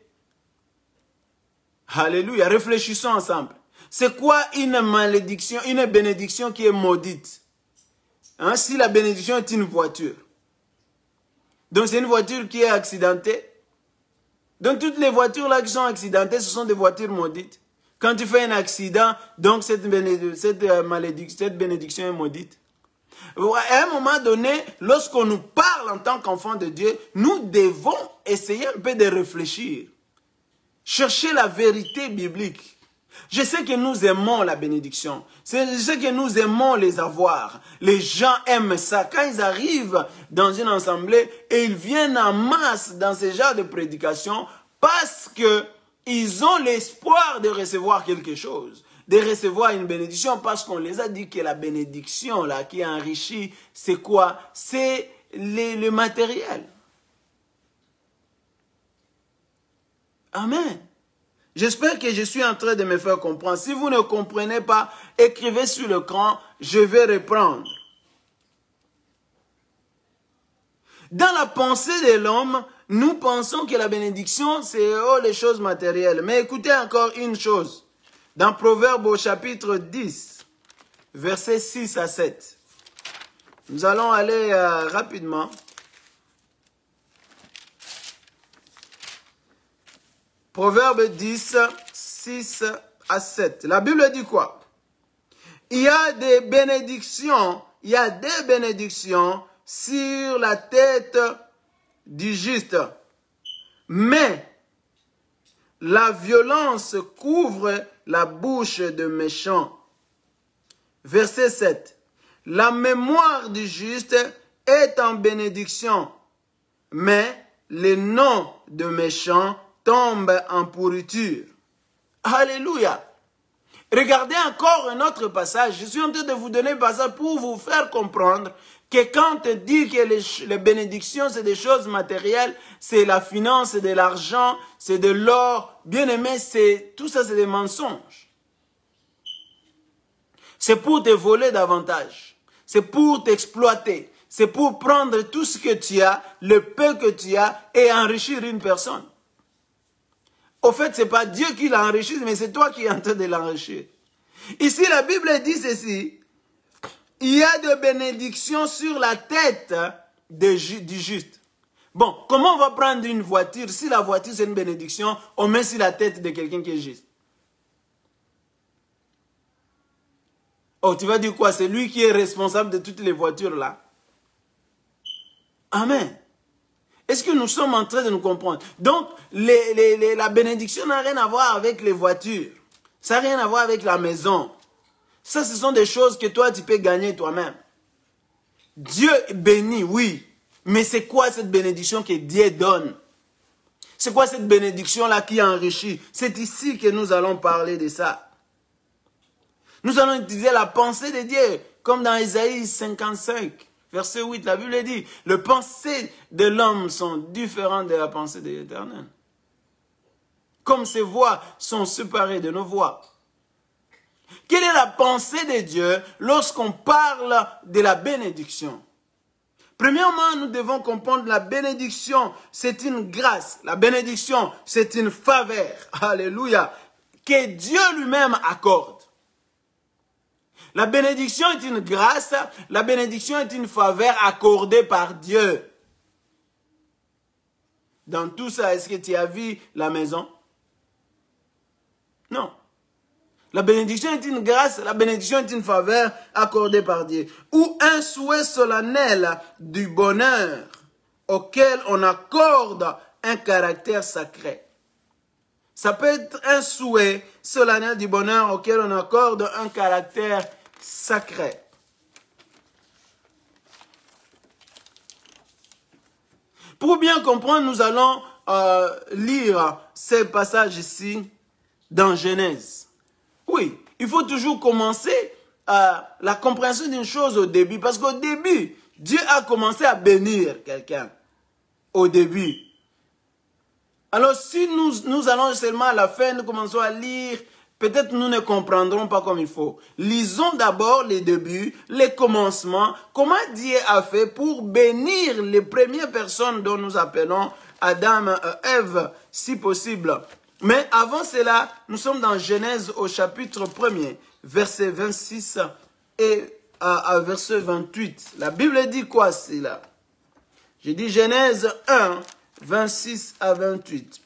Alléluia, réfléchissons ensemble. C'est quoi une malédiction, une bénédiction qui est maudite? Hein, si la bénédiction est une voiture. Donc c'est une voiture qui est accidentée. Donc toutes les voitures là qui sont accidentées, ce sont des voitures maudites. Quand tu fais un accident, donc cette bénédiction est maudite. À un moment donné, lorsqu'on nous parle en tant qu'enfants de Dieu, nous devons essayer un peu de réfléchir. Chercher la vérité biblique. Je sais que nous aimons la bénédiction. Je sais que nous aimons les avoir. Les gens aiment ça. Quand ils arrivent dans une assemblée et ils viennent en masse dans ce genre de prédication parce qu'ils ont l'espoir de recevoir quelque chose, de recevoir une bénédiction, parce qu'on les a dit que la bénédiction là qui enrichit, c'est quoi? C'est le matériel. Amen. J'espère que je suis en train de me faire comprendre. Si vous ne comprenez pas, écrivez sur l'écran, je vais reprendre. Dans la pensée de l'homme, nous pensons que la bénédiction, c'est les choses matérielles. Mais écoutez encore une chose. Dans Proverbe au chapitre 10, versets 6 à 7. Nous allons aller rapidement. Proverbe 10, 6 à 7. La Bible dit quoi? Il y a des bénédictions sur la tête du juste. Mais la violence couvre la bouche de méchants. Verset 7. La mémoire du juste est en bénédiction, mais les noms de méchants tombent en pourriture. Alléluia. Regardez encore un autre passage. Je suis en train de vous donner un passage pour vous faire comprendre que quand on dit que les bénédictions, c'est des choses matérielles, c'est la finance, c'est de l'argent, c'est de l'or, bien aimé, tout ça, c'est des mensonges. C'est pour te voler davantage. C'est pour t'exploiter. C'est pour prendre tout ce que tu as, le peu que tu as, et enrichir une personne. Au fait, ce n'est pas Dieu qui l'enrichit, mais c'est toi qui es en train de l'enrichir. Ici, la Bible dit ceci. Il y a des bénédictions sur la tête du juste. Bon, comment on va prendre une voiture? Si la voiture c'est une bénédiction, on met sur la tête de quelqu'un qui est juste. Oh, tu vas dire quoi? C'est lui qui est responsable de toutes les voitures là. Amen. Est-ce que nous sommes en train de nous comprendre? Donc, la bénédiction n'a rien à voir avec les voitures. Ça n'a rien à voir avec la maison. Ça, ce sont des choses que toi, tu peux gagner toi-même. Dieu bénit, oui. Mais c'est quoi cette bénédiction que Dieu donne? C'est quoi cette bénédiction-là qui enrichit? C'est ici que nous allons parler de ça. Nous allons utiliser la pensée de Dieu, comme dans Isaïe 55, verset 8. La Bible dit, les pensées de l'homme sont différentes de la pensée de l'Éternel. Comme ses voix sont séparées de nos voix. Quelle est la pensée de Dieu lorsqu'on parle de la bénédiction? Premièrement, nous devons comprendre la bénédiction, c'est une grâce. La bénédiction, c'est une faveur. Alléluia. Que Dieu lui-même accorde. La bénédiction est une grâce, la bénédiction est une faveur accordée par Dieu. Dans tout ça, est-ce que tu as vu la maison? Non. La bénédiction est une grâce, la bénédiction est une faveur accordée par Dieu. Ou un souhait solennel du bonheur auquel on accorde un caractère sacré. Ça peut être un souhait solennel du bonheur auquel on accorde un caractère sacré. Pour bien comprendre, nous allons lire ces passages ici dans Genèse. Oui, il faut toujours commencer la compréhension d'une chose au début. Parce qu'au début, Dieu a commencé à bénir quelqu'un. Au début. Alors si nous allons seulement à la fin, nous commençons à lire, peut-être nous ne comprendrons pas comme il faut. Lisons d'abord les débuts, les commencements, comment Dieu a fait pour bénir les premières personnes dont nous appelons Adam et Ève, si possible. Mais avant cela, nous sommes dans Genèse au chapitre 1er, verset 26 et à verset 28. La Bible dit quoi, c'est là? J'ai dit Genèse 1, 26 à 28.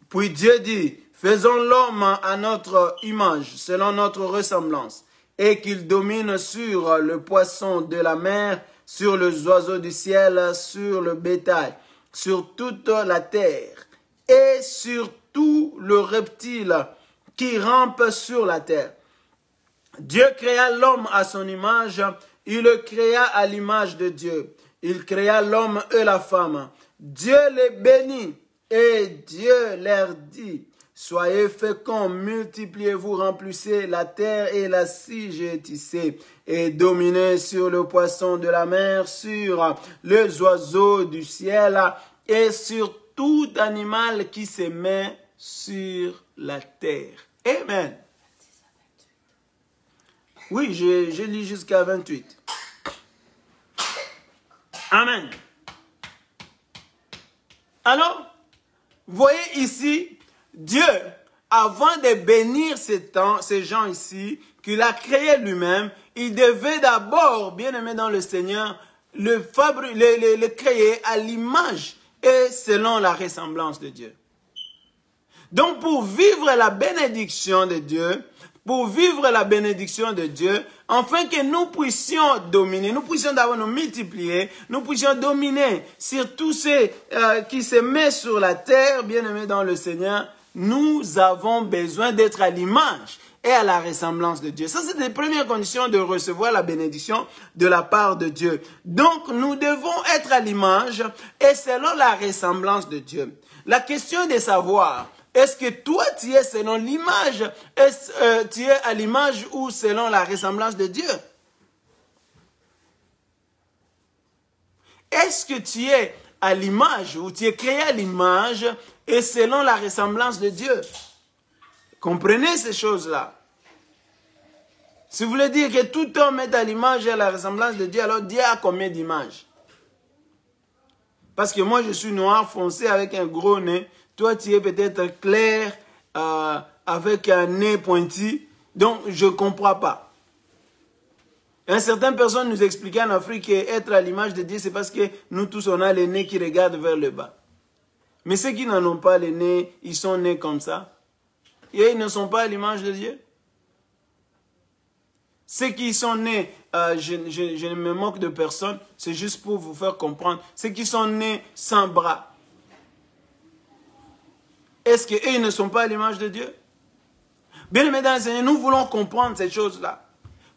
Puis Dieu dit, faisons l'homme à notre image, selon notre ressemblance, et qu'il domine sur le poisson de la mer, sur les oiseaux du ciel, sur le bétail, sur toute la terre, et sur tout le reptile qui rampe sur la terre. Dieu créa l'homme à son image, il le créa à l'image de Dieu. Il créa l'homme et la femme. Dieu les bénit et Dieu leur dit, soyez féconds, multipliez-vous, remplissez la terre et la assujettissez et dominez sur le poisson de la mer, sur les oiseaux du ciel et sur tout animal qui se met sur la terre. Amen. Oui, je lis jusqu'à 28. Amen. Alors, voyez ici, Dieu avant de bénir ces gens ici, qu'il a créés lui-même, il devait d'abord, bien aimé dans le Seigneur, le créer à l'image et selon la ressemblance de Dieu. Donc pour vivre la bénédiction de Dieu, afin que nous puissions dominer, nous puissions d'abord nous multiplier, nous puissions dominer sur tous ceux qui se mettent sur la terre, bien aimés dans le Seigneur, nous avons besoin d'être à l'image et à la ressemblance de Dieu. Ça, c'est les premières conditions de recevoir la bénédiction de la part de Dieu. Donc, nous devons être à l'image et selon la ressemblance de Dieu. La question est de savoir, est-ce que toi, tu es selon l'image, tu es à l'image ou selon la ressemblance de Dieu? Est-ce que tu es à l'image ou tu es créé à l'image et selon la ressemblance de Dieu? Comprenez ces choses-là. Si vous voulez dire que tout homme est à l'image et à la ressemblance de Dieu, alors Dieu a combien d'images? Parce que moi, je suis noir foncé avec un gros nez. Toi, tu es peut-être clair avec un nez pointu. Donc, je ne comprends pas. Et certaines personnes nous expliquaient en Afrique qu'être à l'image de Dieu, c'est parce que nous tous, on a les nez qui regardent vers le bas. Mais ceux qui n'en ont pas les nez, ils sont nés comme ça. Et ils ne sont pas à l'image de Dieu. Ceux qui sont nés, je ne me moque de personne, c'est juste pour vous faire comprendre. Ceux qui sont nés sans bras, est-ce qu'eux, ils ne sont pas à l'image de Dieu? Bien aimés dans le Seigneur, nous voulons comprendre ces choses-là.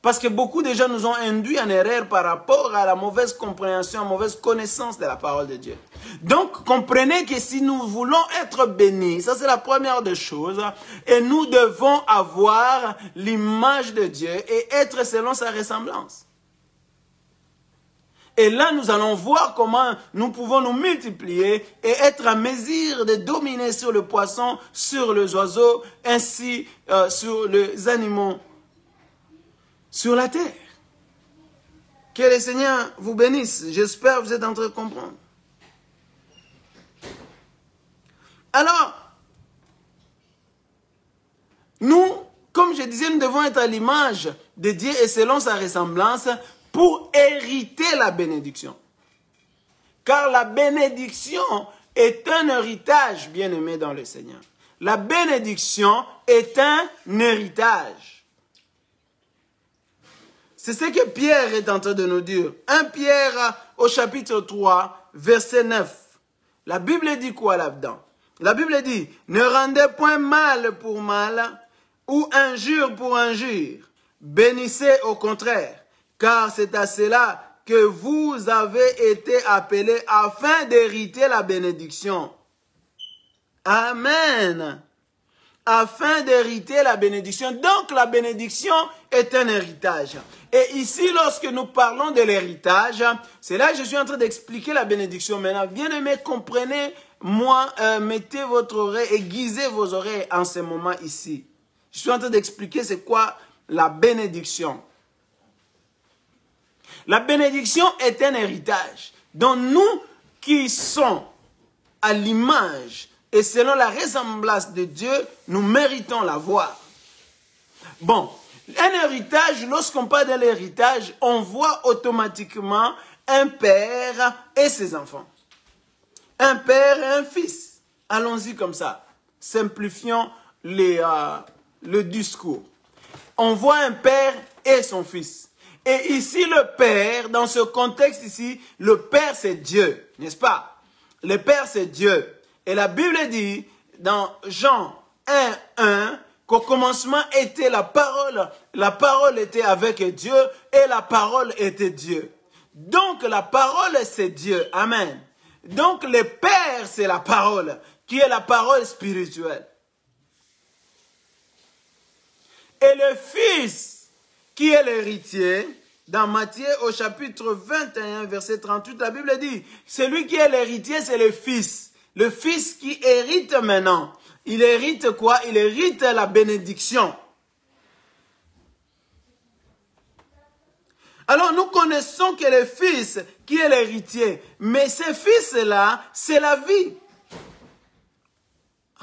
Parce que beaucoup de gens nous ont induits en erreur par rapport à la mauvaise compréhension, la mauvaise connaissance de la parole de Dieu. Donc, comprenez que si nous voulons être bénis, ça c'est la première des choses, et nous devons avoir l'image de Dieu et être selon sa ressemblance. Et là, nous allons voir comment nous pouvons nous multiplier et être en mesure de dominer sur le poisson, sur les oiseaux, ainsi sur les animaux, sur la terre. Que le Seigneur vous bénisse. J'espère que vous êtes en train de comprendre. Alors, nous, comme je disais, nous devons être à l'image de Dieu et selon sa ressemblance pour hériter la bénédiction. Car la bénédiction est un héritage, bien-aimé dans le Seigneur. La bénédiction est un héritage. C'est ce que Pierre est en train de nous dire. 1 Pierre au chapitre 3, verset 9. La Bible dit quoi là-dedans? La Bible dit, ne rendez point mal pour mal ou injure pour injure. Bénissez au contraire, car c'est à cela que vous avez été appelés afin d'hériter la bénédiction. Amen. Afin d'hériter la bénédiction. Donc la bénédiction est un héritage. Et ici, lorsque nous parlons de l'héritage, c'est là que je suis en train d'expliquer la bénédiction. Maintenant, bien aimés, comprenez-moi, mettez votre oreille, aiguisez vos oreilles en ce moment ici. Je suis en train d'expliquer c'est quoi la bénédiction. La bénédiction est un héritage dont nous qui sommes à l'image et selon la ressemblance de Dieu, nous méritons l'avoir. Bon, un héritage, lorsqu'on parle de l'héritage, on voit automatiquement un père et ses enfants. Un père et un fils. Allons-y comme ça. Simplifions le discours. On voit un père et son fils. Et ici, le père, dans ce contexte ici, le père c'est Dieu, n'est-ce pas? Le père c'est Dieu. Et la Bible dit, dans Jean 1:1, qu'au commencement était la parole était avec Dieu, et la parole était Dieu. Donc la parole c'est Dieu, amen. Donc le Père c'est la parole, qui est la parole spirituelle. Et le Fils, qui est l'héritier, dans Matthieu au chapitre 21, verset 38, la Bible dit, celui qui est l'héritier c'est le Fils. Le Fils qui hérite maintenant, il hérite quoi? Il hérite la bénédiction. Alors nous connaissons que le Fils qui est l'héritier, mais ce Fils-là, c'est la vie.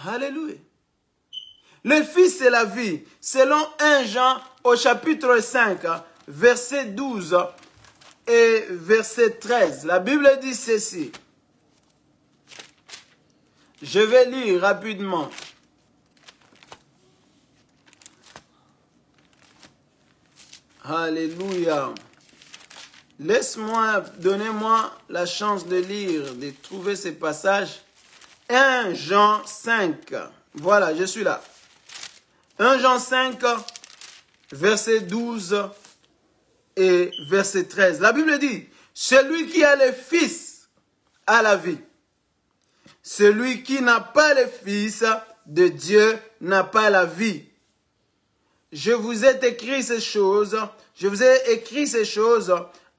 Alléluia. Le Fils, c'est la vie. Selon 1 Jean au chapitre 5, verset 12 et verset 13. La Bible dit ceci. Je vais lire rapidement. Alléluia. Donnez-moi la chance de lire, de trouver ces passages. 1 Jean 5. Voilà, je suis là. 1 Jean 5, verset 12 et verset 13. La Bible dit, celui qui a le Fils a la vie. Celui qui n'a pas le Fils de Dieu n'a pas la vie. Je vous ai écrit ces choses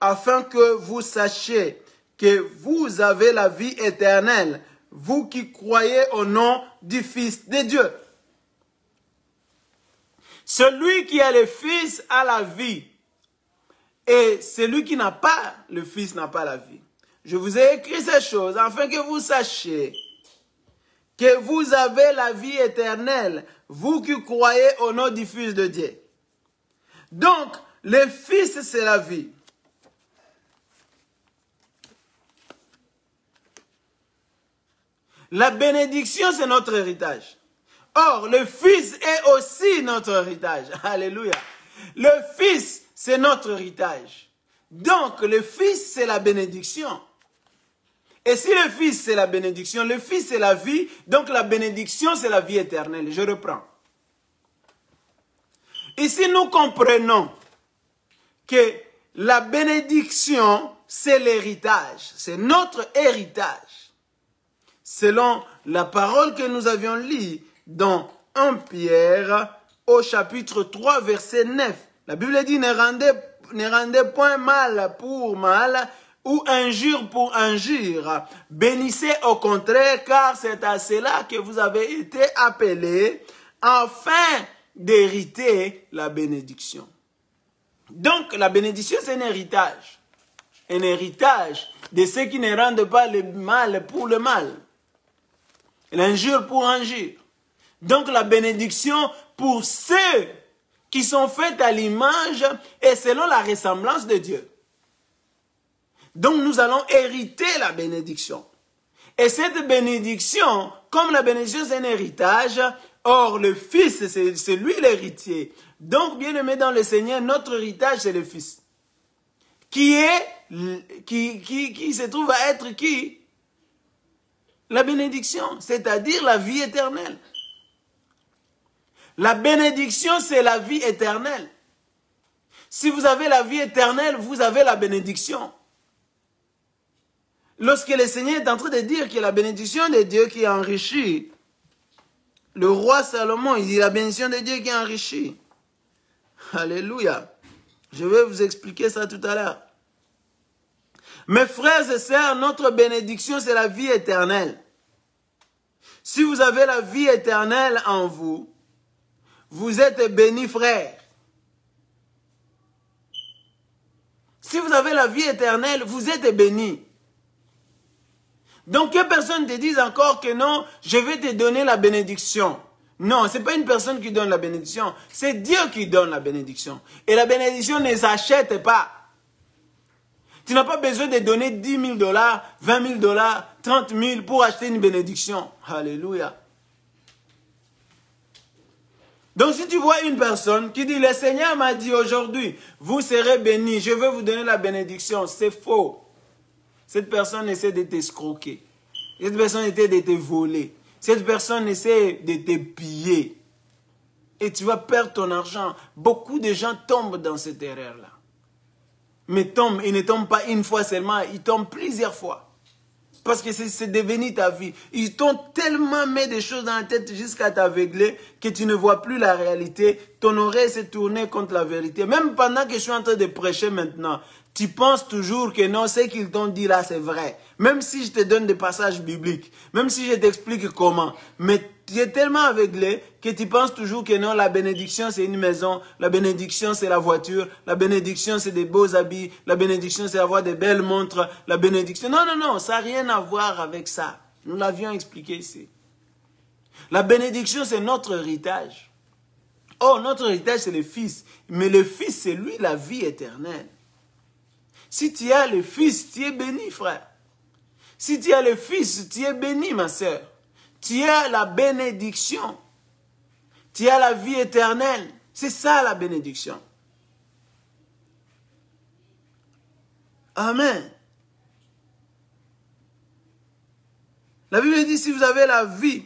afin que vous sachiez que vous avez la vie éternelle, vous qui croyez au nom du Fils de Dieu. Celui qui a le Fils a la vie, et celui qui n'a pas le Fils n'a pas la vie. Je vous ai écrit ces choses afin que vous sachiez que vous avez la vie éternelle, vous qui croyez au nom du Fils de Dieu. Donc, le Fils, c'est la vie. La bénédiction, c'est notre héritage. Or, le Fils est aussi notre héritage. Alléluia. Le Fils, c'est notre héritage. Donc, le Fils, c'est la bénédiction. Et si le Fils, c'est la bénédiction, le Fils, c'est la vie, donc la bénédiction, c'est la vie éternelle. Je reprends. Ici, nous comprenons que la bénédiction, c'est l'héritage. C'est notre héritage. Selon la parole que nous avions lue dans 1 Pierre au chapitre 3, verset 9. La Bible dit, ne rendez point mal pour mal ou injure pour injure. Bénissez au contraire, car c'est à cela que vous avez été appelés, afin d'hériter la bénédiction. Donc, la bénédiction, c'est un héritage. Un héritage de ceux qui ne rendent pas le mal pour le mal. L'injure pour injure. Donc, la bénédiction pour ceux qui sont faits à l'image et selon la ressemblance de Dieu. Donc, nous allons hériter la bénédiction. Et cette bénédiction, comme la bénédiction, c'est un héritage, or, le Fils, c'est lui l'héritier. Donc, bien aimé dans le Seigneur, notre héritage, c'est le Fils. Qui se trouve à être qui? La bénédiction, c'est-à-dire la vie éternelle. La bénédiction, c'est la vie éternelle. Si vous avez la vie éternelle, vous avez la bénédiction. Lorsque le Seigneur est en train de dire que la bénédiction de Dieu qui enrichit, le roi Salomon, il dit la bénédiction de Dieu qui enrichit. Alléluia. Je vais vous expliquer ça tout à l'heure. Mes frères et sœurs, notre bénédiction, c'est la vie éternelle. Si vous avez la vie éternelle en vous, vous êtes bénis, frères. Si vous avez la vie éternelle, vous êtes bénis. Donc, que personne te dise encore que non, je vais te donner la bénédiction. Non, ce n'est pas une personne qui donne la bénédiction. C'est Dieu qui donne la bénédiction. Et la bénédiction ne s'achète pas. Tu n'as pas besoin de donner 10 000 $, 20 000 $, 30 000 pour acheter une bénédiction. Alléluia. Donc si tu vois une personne qui dit, le Seigneur m'a dit aujourd'hui, vous serez bénis, je vais vous donner la bénédiction, c'est faux. Cette personne essaie de t'escroquer. Cette personne essaie de te voler. Cette personne essaie de te piller. Et tu vas perdre ton argent. Beaucoup de gens tombent dans cette erreur-là. Mais ils ne tombent pas une fois seulement, ils tombent plusieurs fois. Parce que c'est devenu ta vie. Ils t'ont tellement mis des choses dans la tête jusqu'à t'aveugler que tu ne vois plus la réalité. Ton oreille s'est tournée contre la vérité. Même pendant que je suis en train de prêcher maintenant, tu penses toujours que non, ce qu'ils t'ont dit là, c'est vrai. Même si je te donne des passages bibliques, même si je t'explique comment. Mais tu es tellement aveuglé que tu penses toujours que non, la bénédiction c'est une maison, la bénédiction c'est la voiture, la bénédiction c'est des beaux habits, la bénédiction c'est avoir des belles montres, la bénédiction... Non, non, non, ça n'a rien à voir avec ça. Nous l'avions expliqué ici. La bénédiction, c'est notre héritage. Oh, notre héritage, c'est le Fils. Mais le Fils, c'est lui la vie éternelle. Si tu as le Fils, tu es béni, frère. Si tu as le Fils, tu es béni, ma sœur. Tu as la bénédiction. Tu as la vie éternelle. C'est ça la bénédiction. Amen. La Bible dit, si vous avez la vie,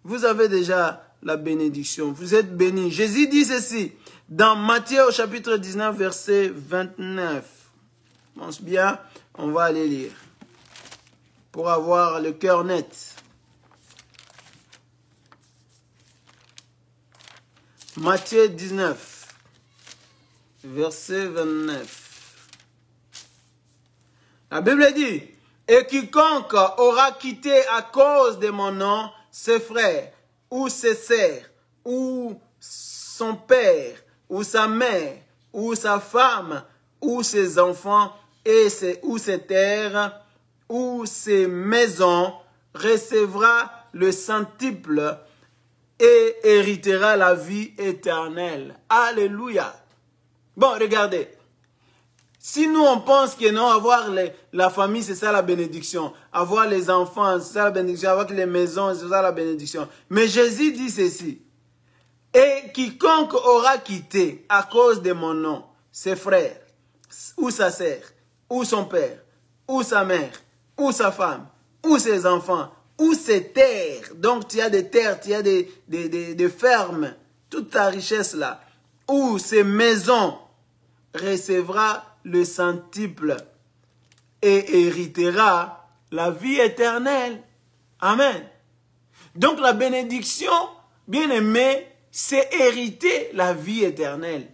vous avez déjà la bénédiction. Vous êtes bénis. Jésus dit ceci, dans Matthieu au chapitre 19, verset 29. Pense bien, on va aller lire. Pour avoir le cœur net. Matthieu 19, verset 29. La Bible dit, et quiconque aura quitté à cause de mon nom ses frères, ou ses sœurs, ou son père, ou sa mère, ou sa femme, ou ses enfants, ou ses terres, ou ses maisons, recevra le centuple et héritera la vie éternelle. Alléluia. Bon, regardez. Si nous, on pense que non, avoir la famille, c'est ça la bénédiction. Avoir les enfants, c'est ça la bénédiction. Avoir les maisons, c'est ça la bénédiction. Mais Jésus dit ceci. Et quiconque aura quitté à cause de mon nom, ses frères, ou sa sœur, ou son père, ou sa mère, ou sa femme, ou ses enfants, ou ses terres. Donc tu as des terres, tu as des fermes, toute ta richesse là. Ou ses maisons, recevra le centuple et héritera la vie éternelle. Amen. Donc la bénédiction, bien aimé, c'est hériter la vie éternelle.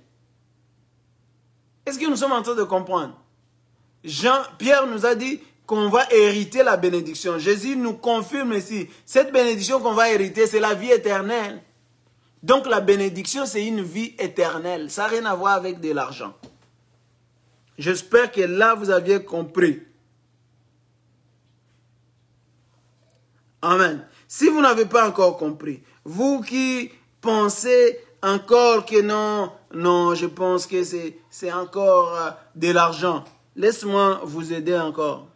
Est-ce que nous sommes en train de comprendre? Pierre nous a dit qu'on va hériter la bénédiction. Jésus nous confirme ici, cette bénédiction qu'on va hériter, c'est la vie éternelle. Donc la bénédiction, c'est une vie éternelle. Ça n'a rien à voir avec de l'argent. J'espère que là, vous aviez compris. Amen. Si vous n'avez pas encore compris, vous qui pensez encore que non, je pense que c'est encore de l'argent. Laisse-moi vous aider encore.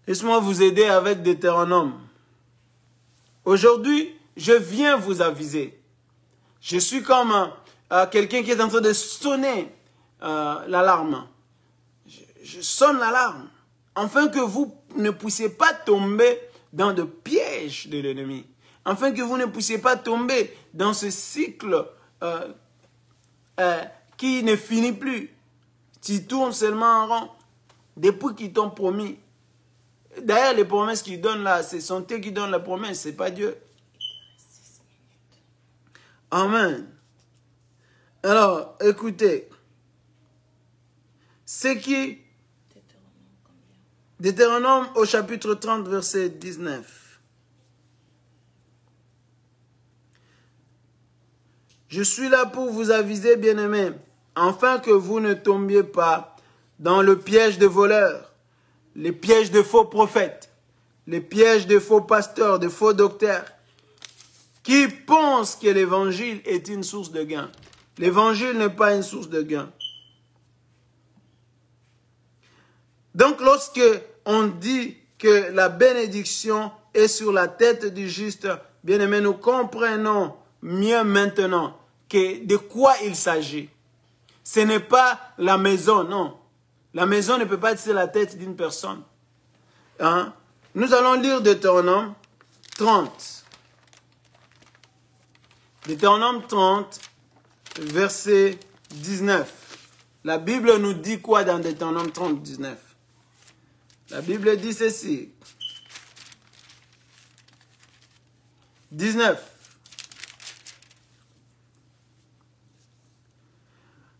Laisse-moi vous aider avec Deutéronome. Aujourd'hui, je viens vous aviser. Je suis comme quelqu'un qui est en train de sonner l'alarme. Je sonne l'alarme. Afin que vous ne puissiez pas tomber dans le piège de l'ennemi. Afin que vous ne puissiez pas tomber dans ce cycle qui ne finit plus. Tu tournes seulement en rond. Depuis qu'ils t'ont promis. D'ailleurs, les promesses qu'ils donnent là, c'est sont eux qui donnent la promesse, c'est pas Dieu. Amen. Alors, écoutez. C'est qui? Deutéronome au chapitre 30, verset 19. Je suis là pour vous aviser, bien-aimés, afin que vous ne tombiez pas dans le piège des voleurs, les pièges de faux prophètes, les pièges de faux pasteurs, de faux docteurs, qui pensent que l'évangile est une source de gain. L'évangile n'est pas une source de gain. Donc, lorsque on dit que la bénédiction est sur la tête du juste, bien aimé, nous comprenons mieux maintenant que de quoi il s'agit. Ce n'est pas la maison, non. La maison ne peut pas être sur la tête d'une personne. Hein? Nous allons lire Deutéronome 30. Deutéronome 30, verset 19. La Bible nous dit quoi dans Deutéronome 30, 19? La Bible dit ceci. 19.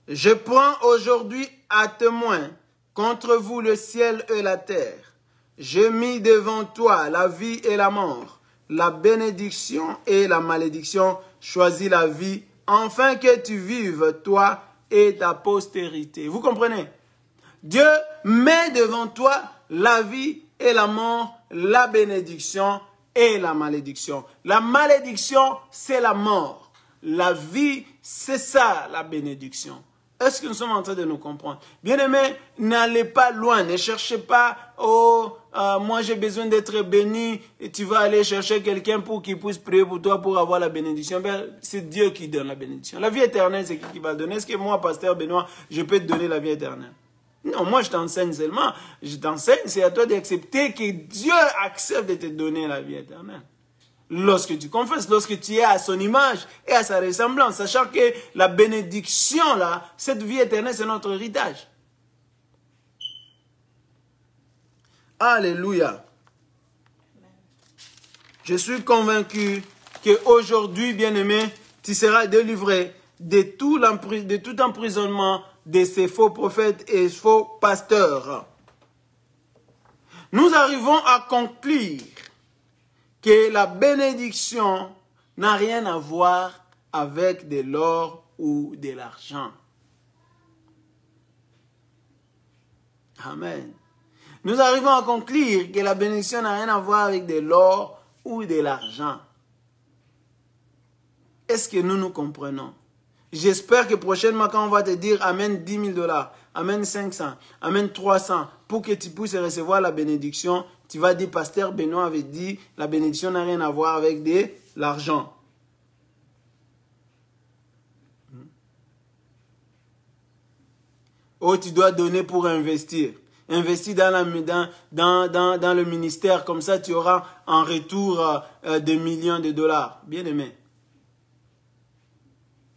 Je prends aujourd'hui à témoin contre vous le ciel et la terre. J'ai mis devant toi la vie et la mort, la bénédiction et la malédiction. Choisis la vie, afin que tu vives, toi et ta postérité. Vous comprenez? Dieu met devant toi la vie et la mort, la bénédiction et la malédiction. La malédiction, c'est la mort. La vie, c'est ça, la bénédiction. Est-ce que nous sommes en train de nous comprendre? Bien-aimés, n'allez pas loin. Ne cherchez pas, oh, moi j'ai besoin d'être béni. Et tu vas aller chercher quelqu'un pour qu'il puisse prier pour toi pour avoir la bénédiction. C'est Dieu qui donne la bénédiction. La vie éternelle, c'est qui va donner? Est-ce que moi, pasteur Benoît, je peux te donner la vie éternelle? Non, moi je t'enseigne seulement. Je t'enseigne, c'est à toi d'accepter que Dieu accepte de te donner la vie éternelle. Lorsque tu confesses, lorsque tu es à son image et à sa ressemblance, sachant que la bénédiction, là, cette vie éternelle, c'est notre héritage. Alléluia. Je suis convaincu qu'aujourd'hui, bien-aimé, tu seras délivré de tout emprisonnement de ces faux prophètes et faux pasteurs. Nous arrivons à conclure que la bénédiction n'a rien à voir avec de l'or ou de l'argent. Amen. Nous arrivons à conclure que la bénédiction n'a rien à voir avec de l'or ou de l'argent. Est-ce que nous nous comprenons? J'espère que prochainement, quand on va te dire amène 10 000 $, amène 500, amène 300, pour que tu puisses recevoir la bénédiction, tu vas dire, pasteur Benoît avait dit, la bénédiction n'a rien à voir avec de l'argent. Oh, tu dois donner pour investir. Investis dans le ministère, comme ça tu auras en retour des millions de dollars. Bien aimé.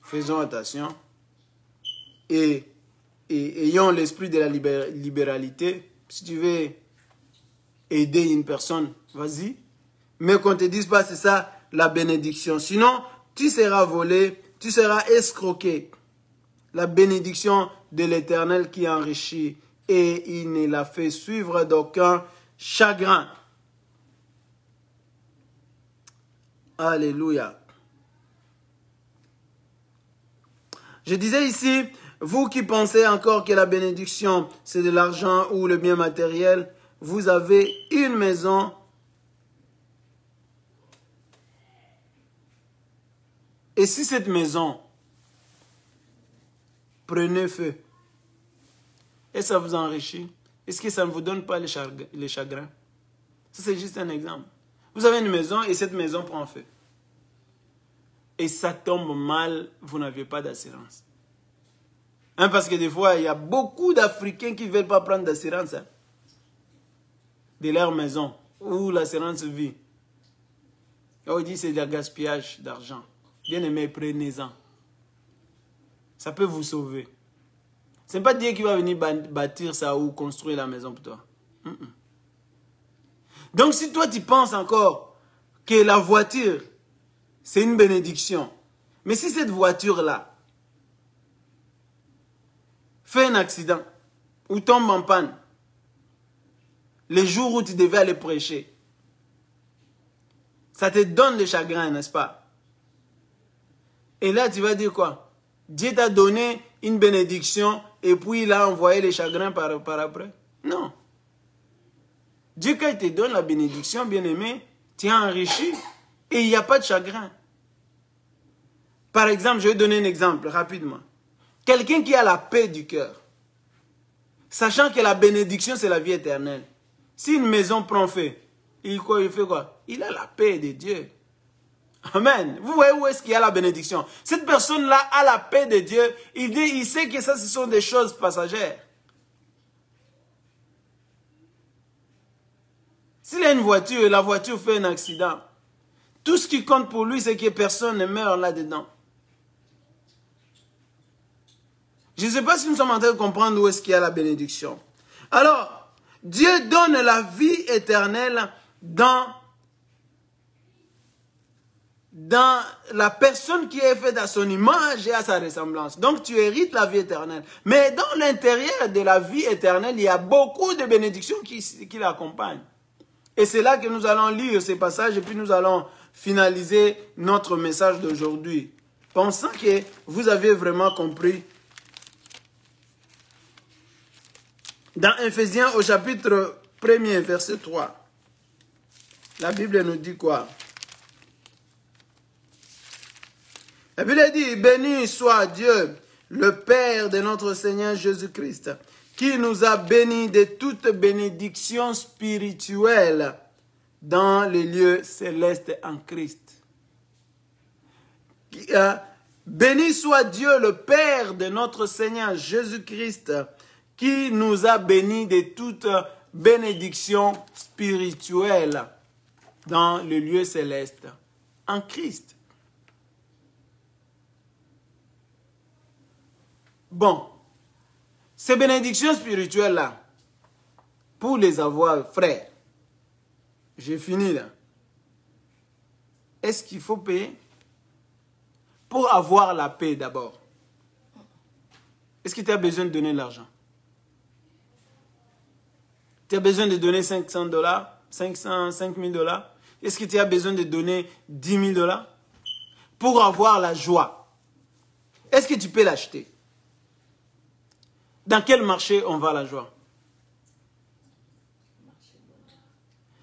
Faisons attention. Et ayons l'esprit de la libéralité. Si tu veux aider une personne, vas-y. Mais qu'on ne te dise pas, c'est ça la bénédiction. Sinon, tu seras volé, tu seras escroqué. La bénédiction de l'Éternel qui enrichit et il ne la fait suivre d'aucun chagrin. Alléluia. Je disais ici, vous qui pensez encore que la bénédiction, c'est de l'argent ou le bien matériel, vous avez une maison et si cette maison prenait feu, et ça vous enrichit, est-ce que ça ne vous donne pas les chagrins? Ça, c'est juste un exemple. Vous avez une maison et cette maison prend feu. Et ça tombe mal, vous n'avez pas d'assurance. Hein, parce que des fois, il y a beaucoup d'Africains qui ne veulent pas prendre d'assurance de leur maison ou l'assurance vie. On dit que c'est du gaspillage d'argent. Bien aimé, prenez-en. Ça peut vous sauver. Ce n'est pas Dieu qui va venir bâtir ça ou construire la maison pour toi. Donc si toi tu penses encore que la voiture, c'est une bénédiction, mais si cette voiture-là fait un accident ou tombe en panne, les jours où tu devais aller prêcher, ça te donne le chagrin, n'est-ce pas? Et là tu vas dire quoi? Dieu t'a donné une bénédiction et puis il a envoyé les chagrins par après. Non. Dieu, quand il te donne la bénédiction, bien-aimé, tu es enrichi et il n'y a pas de chagrin. Par exemple, je vais donner un exemple rapidement. Quelqu'un qui a la paix du cœur, sachant que la bénédiction, c'est la vie éternelle. Si une maison prend feu, il fait quoi? Il a la paix de Dieu. Amen. Vous voyez où est-ce qu'il y a la bénédiction? Cette personne-là a la paix de Dieu. Il sait que ça, ce sont des choses passagères. S'il a une voiture et la voiture fait un accident, tout ce qui compte pour lui, c'est que personne ne meurt là-dedans. Je ne sais pas si nous sommes en train de comprendre où est-ce qu'il y a la bénédiction. Alors, Dieu donne la vie éternelle dans la personne qui est faite à son image et à sa ressemblance. Donc, tu hérites la vie éternelle. Mais dans l'intérieur de la vie éternelle, il y a beaucoup de bénédictions qui l'accompagnent. Et c'est là que nous allons lire ces passages et puis nous allons finaliser notre message d'aujourd'hui. Pensant que vous avez vraiment compris Dans Éphésiens au chapitre 1er, verset 3, la Bible nous dit quoi? La Bible dit, béni soit Dieu, le Père de notre Seigneur Jésus-Christ, qui nous a bénis de toute bénédiction spirituelle dans les lieux célestes en Christ. Béni soit Dieu, le Père de notre Seigneur Jésus-Christ, qui nous a bénis de toute bénédiction spirituelle dans le lieu céleste en Christ. Bon, ces bénédictions spirituelles-là, pour les avoir, frère, j'ai fini là. Est-ce qu'il faut payer? Pour avoir la paix d'abord, est-ce que tu as besoin de donner l'argent? Tu as besoin de donner $500, 5 000 $? Est-ce que tu as besoin de donner 10 000 $? Pour avoir la joie, est-ce que tu peux l'acheter? Dans quel marché on vend la joie?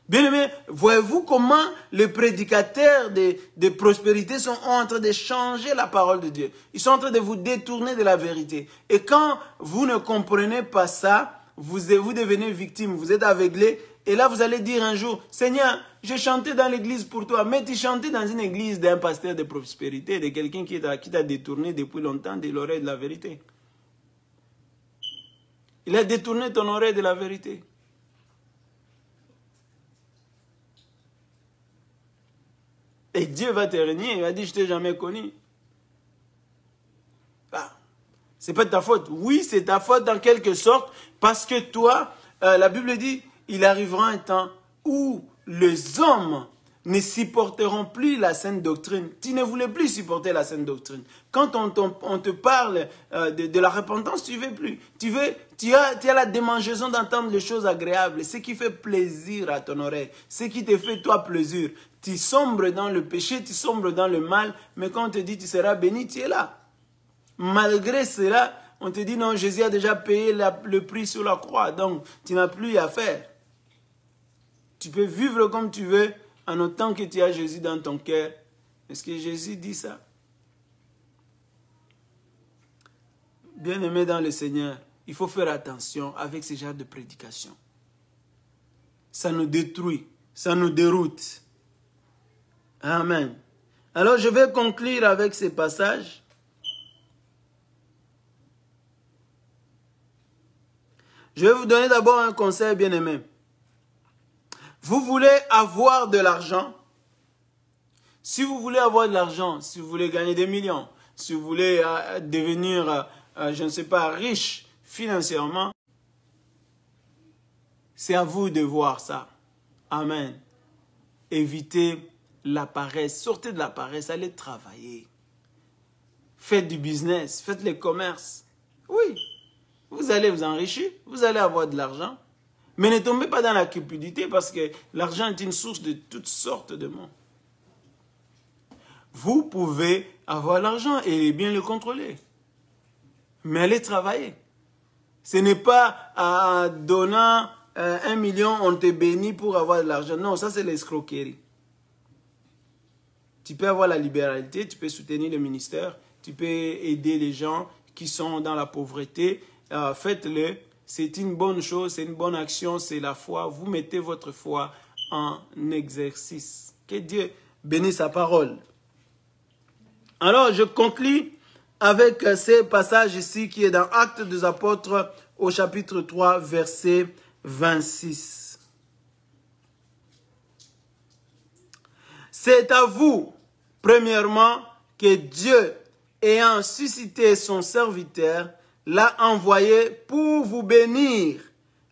Bien aimé, voyez-vous comment les prédicateurs de prospérité sont en train de changer la parole de Dieu. Ils sont en train de vous détourner de la vérité. Et quand vous ne comprenez pas ça, vous devenez victime, vous êtes aveuglé. Et là, vous allez dire un jour, Seigneur, j'ai chanté dans l'église pour toi. Mais tu chantais dans une église d'un pasteur de prospérité, de quelqu'un qui t'a détourné depuis longtemps de l'oreille de la vérité. Il a détourné ton oreille de la vérité. Et Dieu va te régner, il va dire, je t'ai jamais connu. Ah, c'est pas de ta faute. Oui, c'est ta faute en quelque sorte, parce que toi, la Bible dit, il arrivera un temps où les hommes ne supporteront plus la saine doctrine. Tu ne voulais plus supporter la saine doctrine. Quand on te parle de la repentance, tu ne veux plus. Tu as la démangeaison d'entendre les choses agréables, ce qui fait plaisir à ton oreille, ce qui te fait toi plaisir. Tu sombres dans le péché, tu sombres dans le mal, mais quand on te dit tu seras béni, tu es là. Malgré cela, on te dit non, Jésus a déjà payé le prix sur la croix, donc tu n'as plus à faire. Tu peux vivre comme tu veux, en autant que tu as Jésus dans ton cœur. Est-ce que Jésus dit ça? Bien-aimé dans le Seigneur, il faut faire attention avec ce genre de prédication. Ça nous détruit, ça nous déroute. Amen. Alors je vais conclure avec ces passages. Je vais vous donner d'abord un conseil, bien-aimé. Vous voulez avoir de l'argent? Si vous voulez avoir de l'argent, si vous voulez gagner des millions, si vous voulez devenir, je ne sais pas, riche financièrement, c'est à vous de voir ça. Amen. Évitez la paresse. Sortez de la paresse, allez travailler. Faites du business, faites le commerce. Oui, vous allez vous enrichir, vous allez avoir de l'argent. Mais ne tombez pas dans la cupidité parce que l'argent est une source de toutes sortes de maux. Vous pouvez avoir l'argent et bien le contrôler. Mais allez travailler. Ce n'est pas en donnant 1 million, on te bénit pour avoir de l'argent. Non, ça c'est l'escroquerie. Tu peux avoir la libéralité, tu peux soutenir le ministère, tu peux aider les gens qui sont dans la pauvreté. Faites-le. C'est une bonne chose, c'est une bonne action, c'est la foi. Vous mettez votre foi en exercice. Que Dieu bénisse sa parole. Alors, je conclue avec ce passage ici qui est dans Actes des Apôtres au chapitre 3, verset 26. C'est à vous, premièrement, que Dieu, ayant suscité son serviteur, l'a envoyé pour vous bénir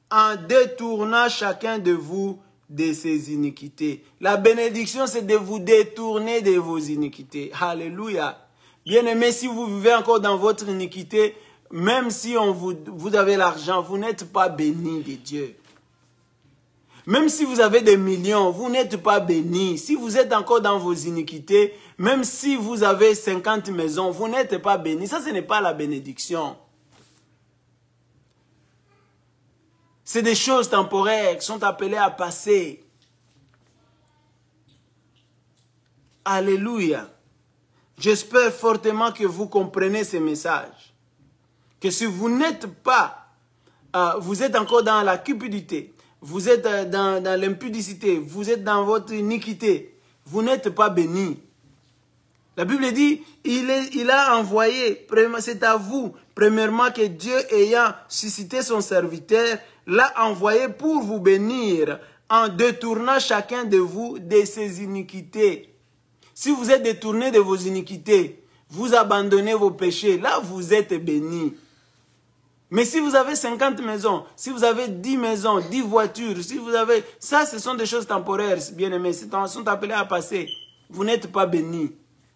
en détournant chacun de vous de ses iniquités. La bénédiction, c'est de vous détourner de vos iniquités. Alléluia. Bien-aimés, si vous vivez encore dans votre iniquité, même si vous avez l'argent, vous n'êtes pas béni de Dieu. Même si vous avez des millions, vous n'êtes pas béni. Si vous êtes encore dans vos iniquités, même si vous avez 50 maisons, vous n'êtes pas béni. Ça, ce n'est pas la bénédiction. C'est des choses temporaires qui sont appelées à passer. Alléluia. J'espère fortement que vous comprenez ces messages. Que si vous n'êtes pas, vous êtes encore dans la cupidité, vous êtes dans l'impudicité, vous êtes dans votre iniquité, vous n'êtes pas béni. La Bible dit, il a envoyé, c'est à vous, premièrement que Dieu ayant suscité son serviteur, l'a envoyé pour vous bénir, en détournant chacun de vous de ses iniquités. Si vous êtes détourné de vos iniquités, vous abandonnez vos péchés, là vous êtes bénis. Mais si vous avez 50 maisons, si vous avez 10 maisons, 10 voitures, si vous avez... Ça, ce sont des choses temporaires, bien-aimés, sont appelés à passer. Vous n'êtes pas bénis.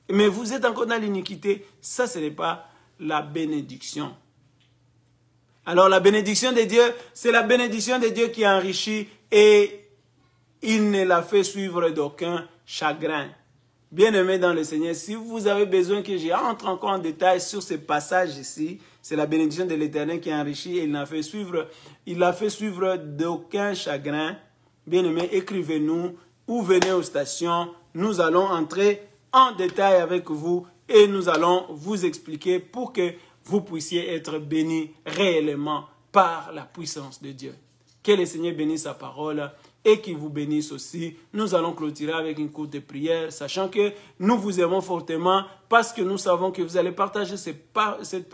Mais vous êtes encore dans l'iniquité. Ça, ce n'est pas la bénédiction. Alors, la bénédiction de Dieu, c'est la bénédiction de Dieu qui enrichit et il ne la fait suivre d'aucun chagrin. Bien-aimés dans le Seigneur, si vous avez besoin que j'entre encore en détail sur ce passage ici, c'est la bénédiction de l'Éternel qui enrichit et il l'a fait suivre d'aucun chagrin. Bien-aimés, écrivez-nous ou venez aux stations. Nous allons entrer en détail avec vous et nous allons vous expliquer pour que vous puissiez être bénis réellement par la puissance de Dieu. Que le Seigneur bénisse sa parole et qu'il vous bénisse aussi. Nous allons clôturer avec une courte prière, sachant que nous vous aimons fortement parce que nous savons que vous allez partager cette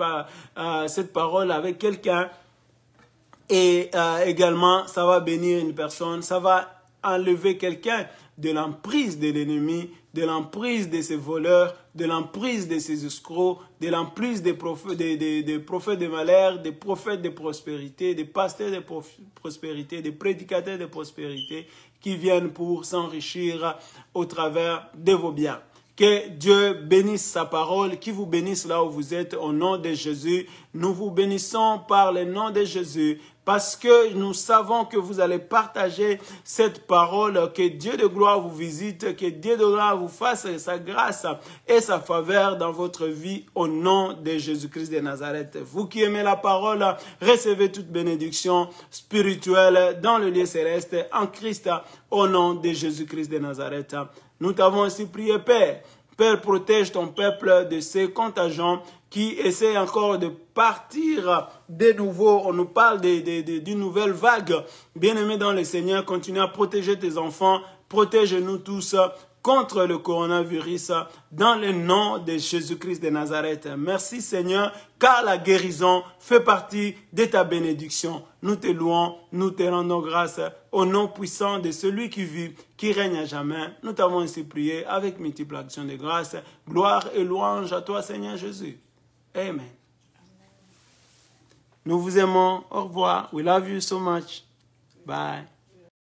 parole avec quelqu'un et également ça va bénir une personne, ça va enlever quelqu'un de l'emprise de l'ennemi, de l'emprise de ces voleurs, de l'emprise de ces escrocs, de l'emprise des prophètes de malheur, des prophètes de prospérité, des pasteurs de prospérité, des prédicateurs de prospérité qui viennent pour s'enrichir au travers de vos biens. Que Dieu bénisse sa parole, qu'il vous bénisse là où vous êtes au nom de Jésus. Nous vous bénissons par le nom de Jésus parce que nous savons que vous allez partager cette parole, que Dieu de gloire vous visite, que Dieu de gloire vous fasse sa grâce et sa faveur dans votre vie au nom de Jésus-Christ de Nazareth. Vous qui aimez la parole, recevez toute bénédiction spirituelle dans le lieu céleste en Christ au nom de Jésus-Christ de Nazareth. Nous t'avons ainsi prié, Père. Père, protège ton peuple de ces contagions qui essaient encore de partir de nouveau. On nous parle d'une nouvelle vague. Bien-aimé dans le Seigneur, continue à protéger tes enfants. Protège-nous tous contre le coronavirus dans le nom de Jésus-Christ de Nazareth. Merci Seigneur, car la guérison fait partie de ta bénédiction. Nous te louons, nous te rendons grâce au nom puissant de celui qui vit, qui règne à jamais. Nous t'avons ainsi prié avec multiples actions de grâce. Gloire et louange à toi Seigneur Jésus. Amen. Nous vous aimons. Au revoir. We love you so much. Bye.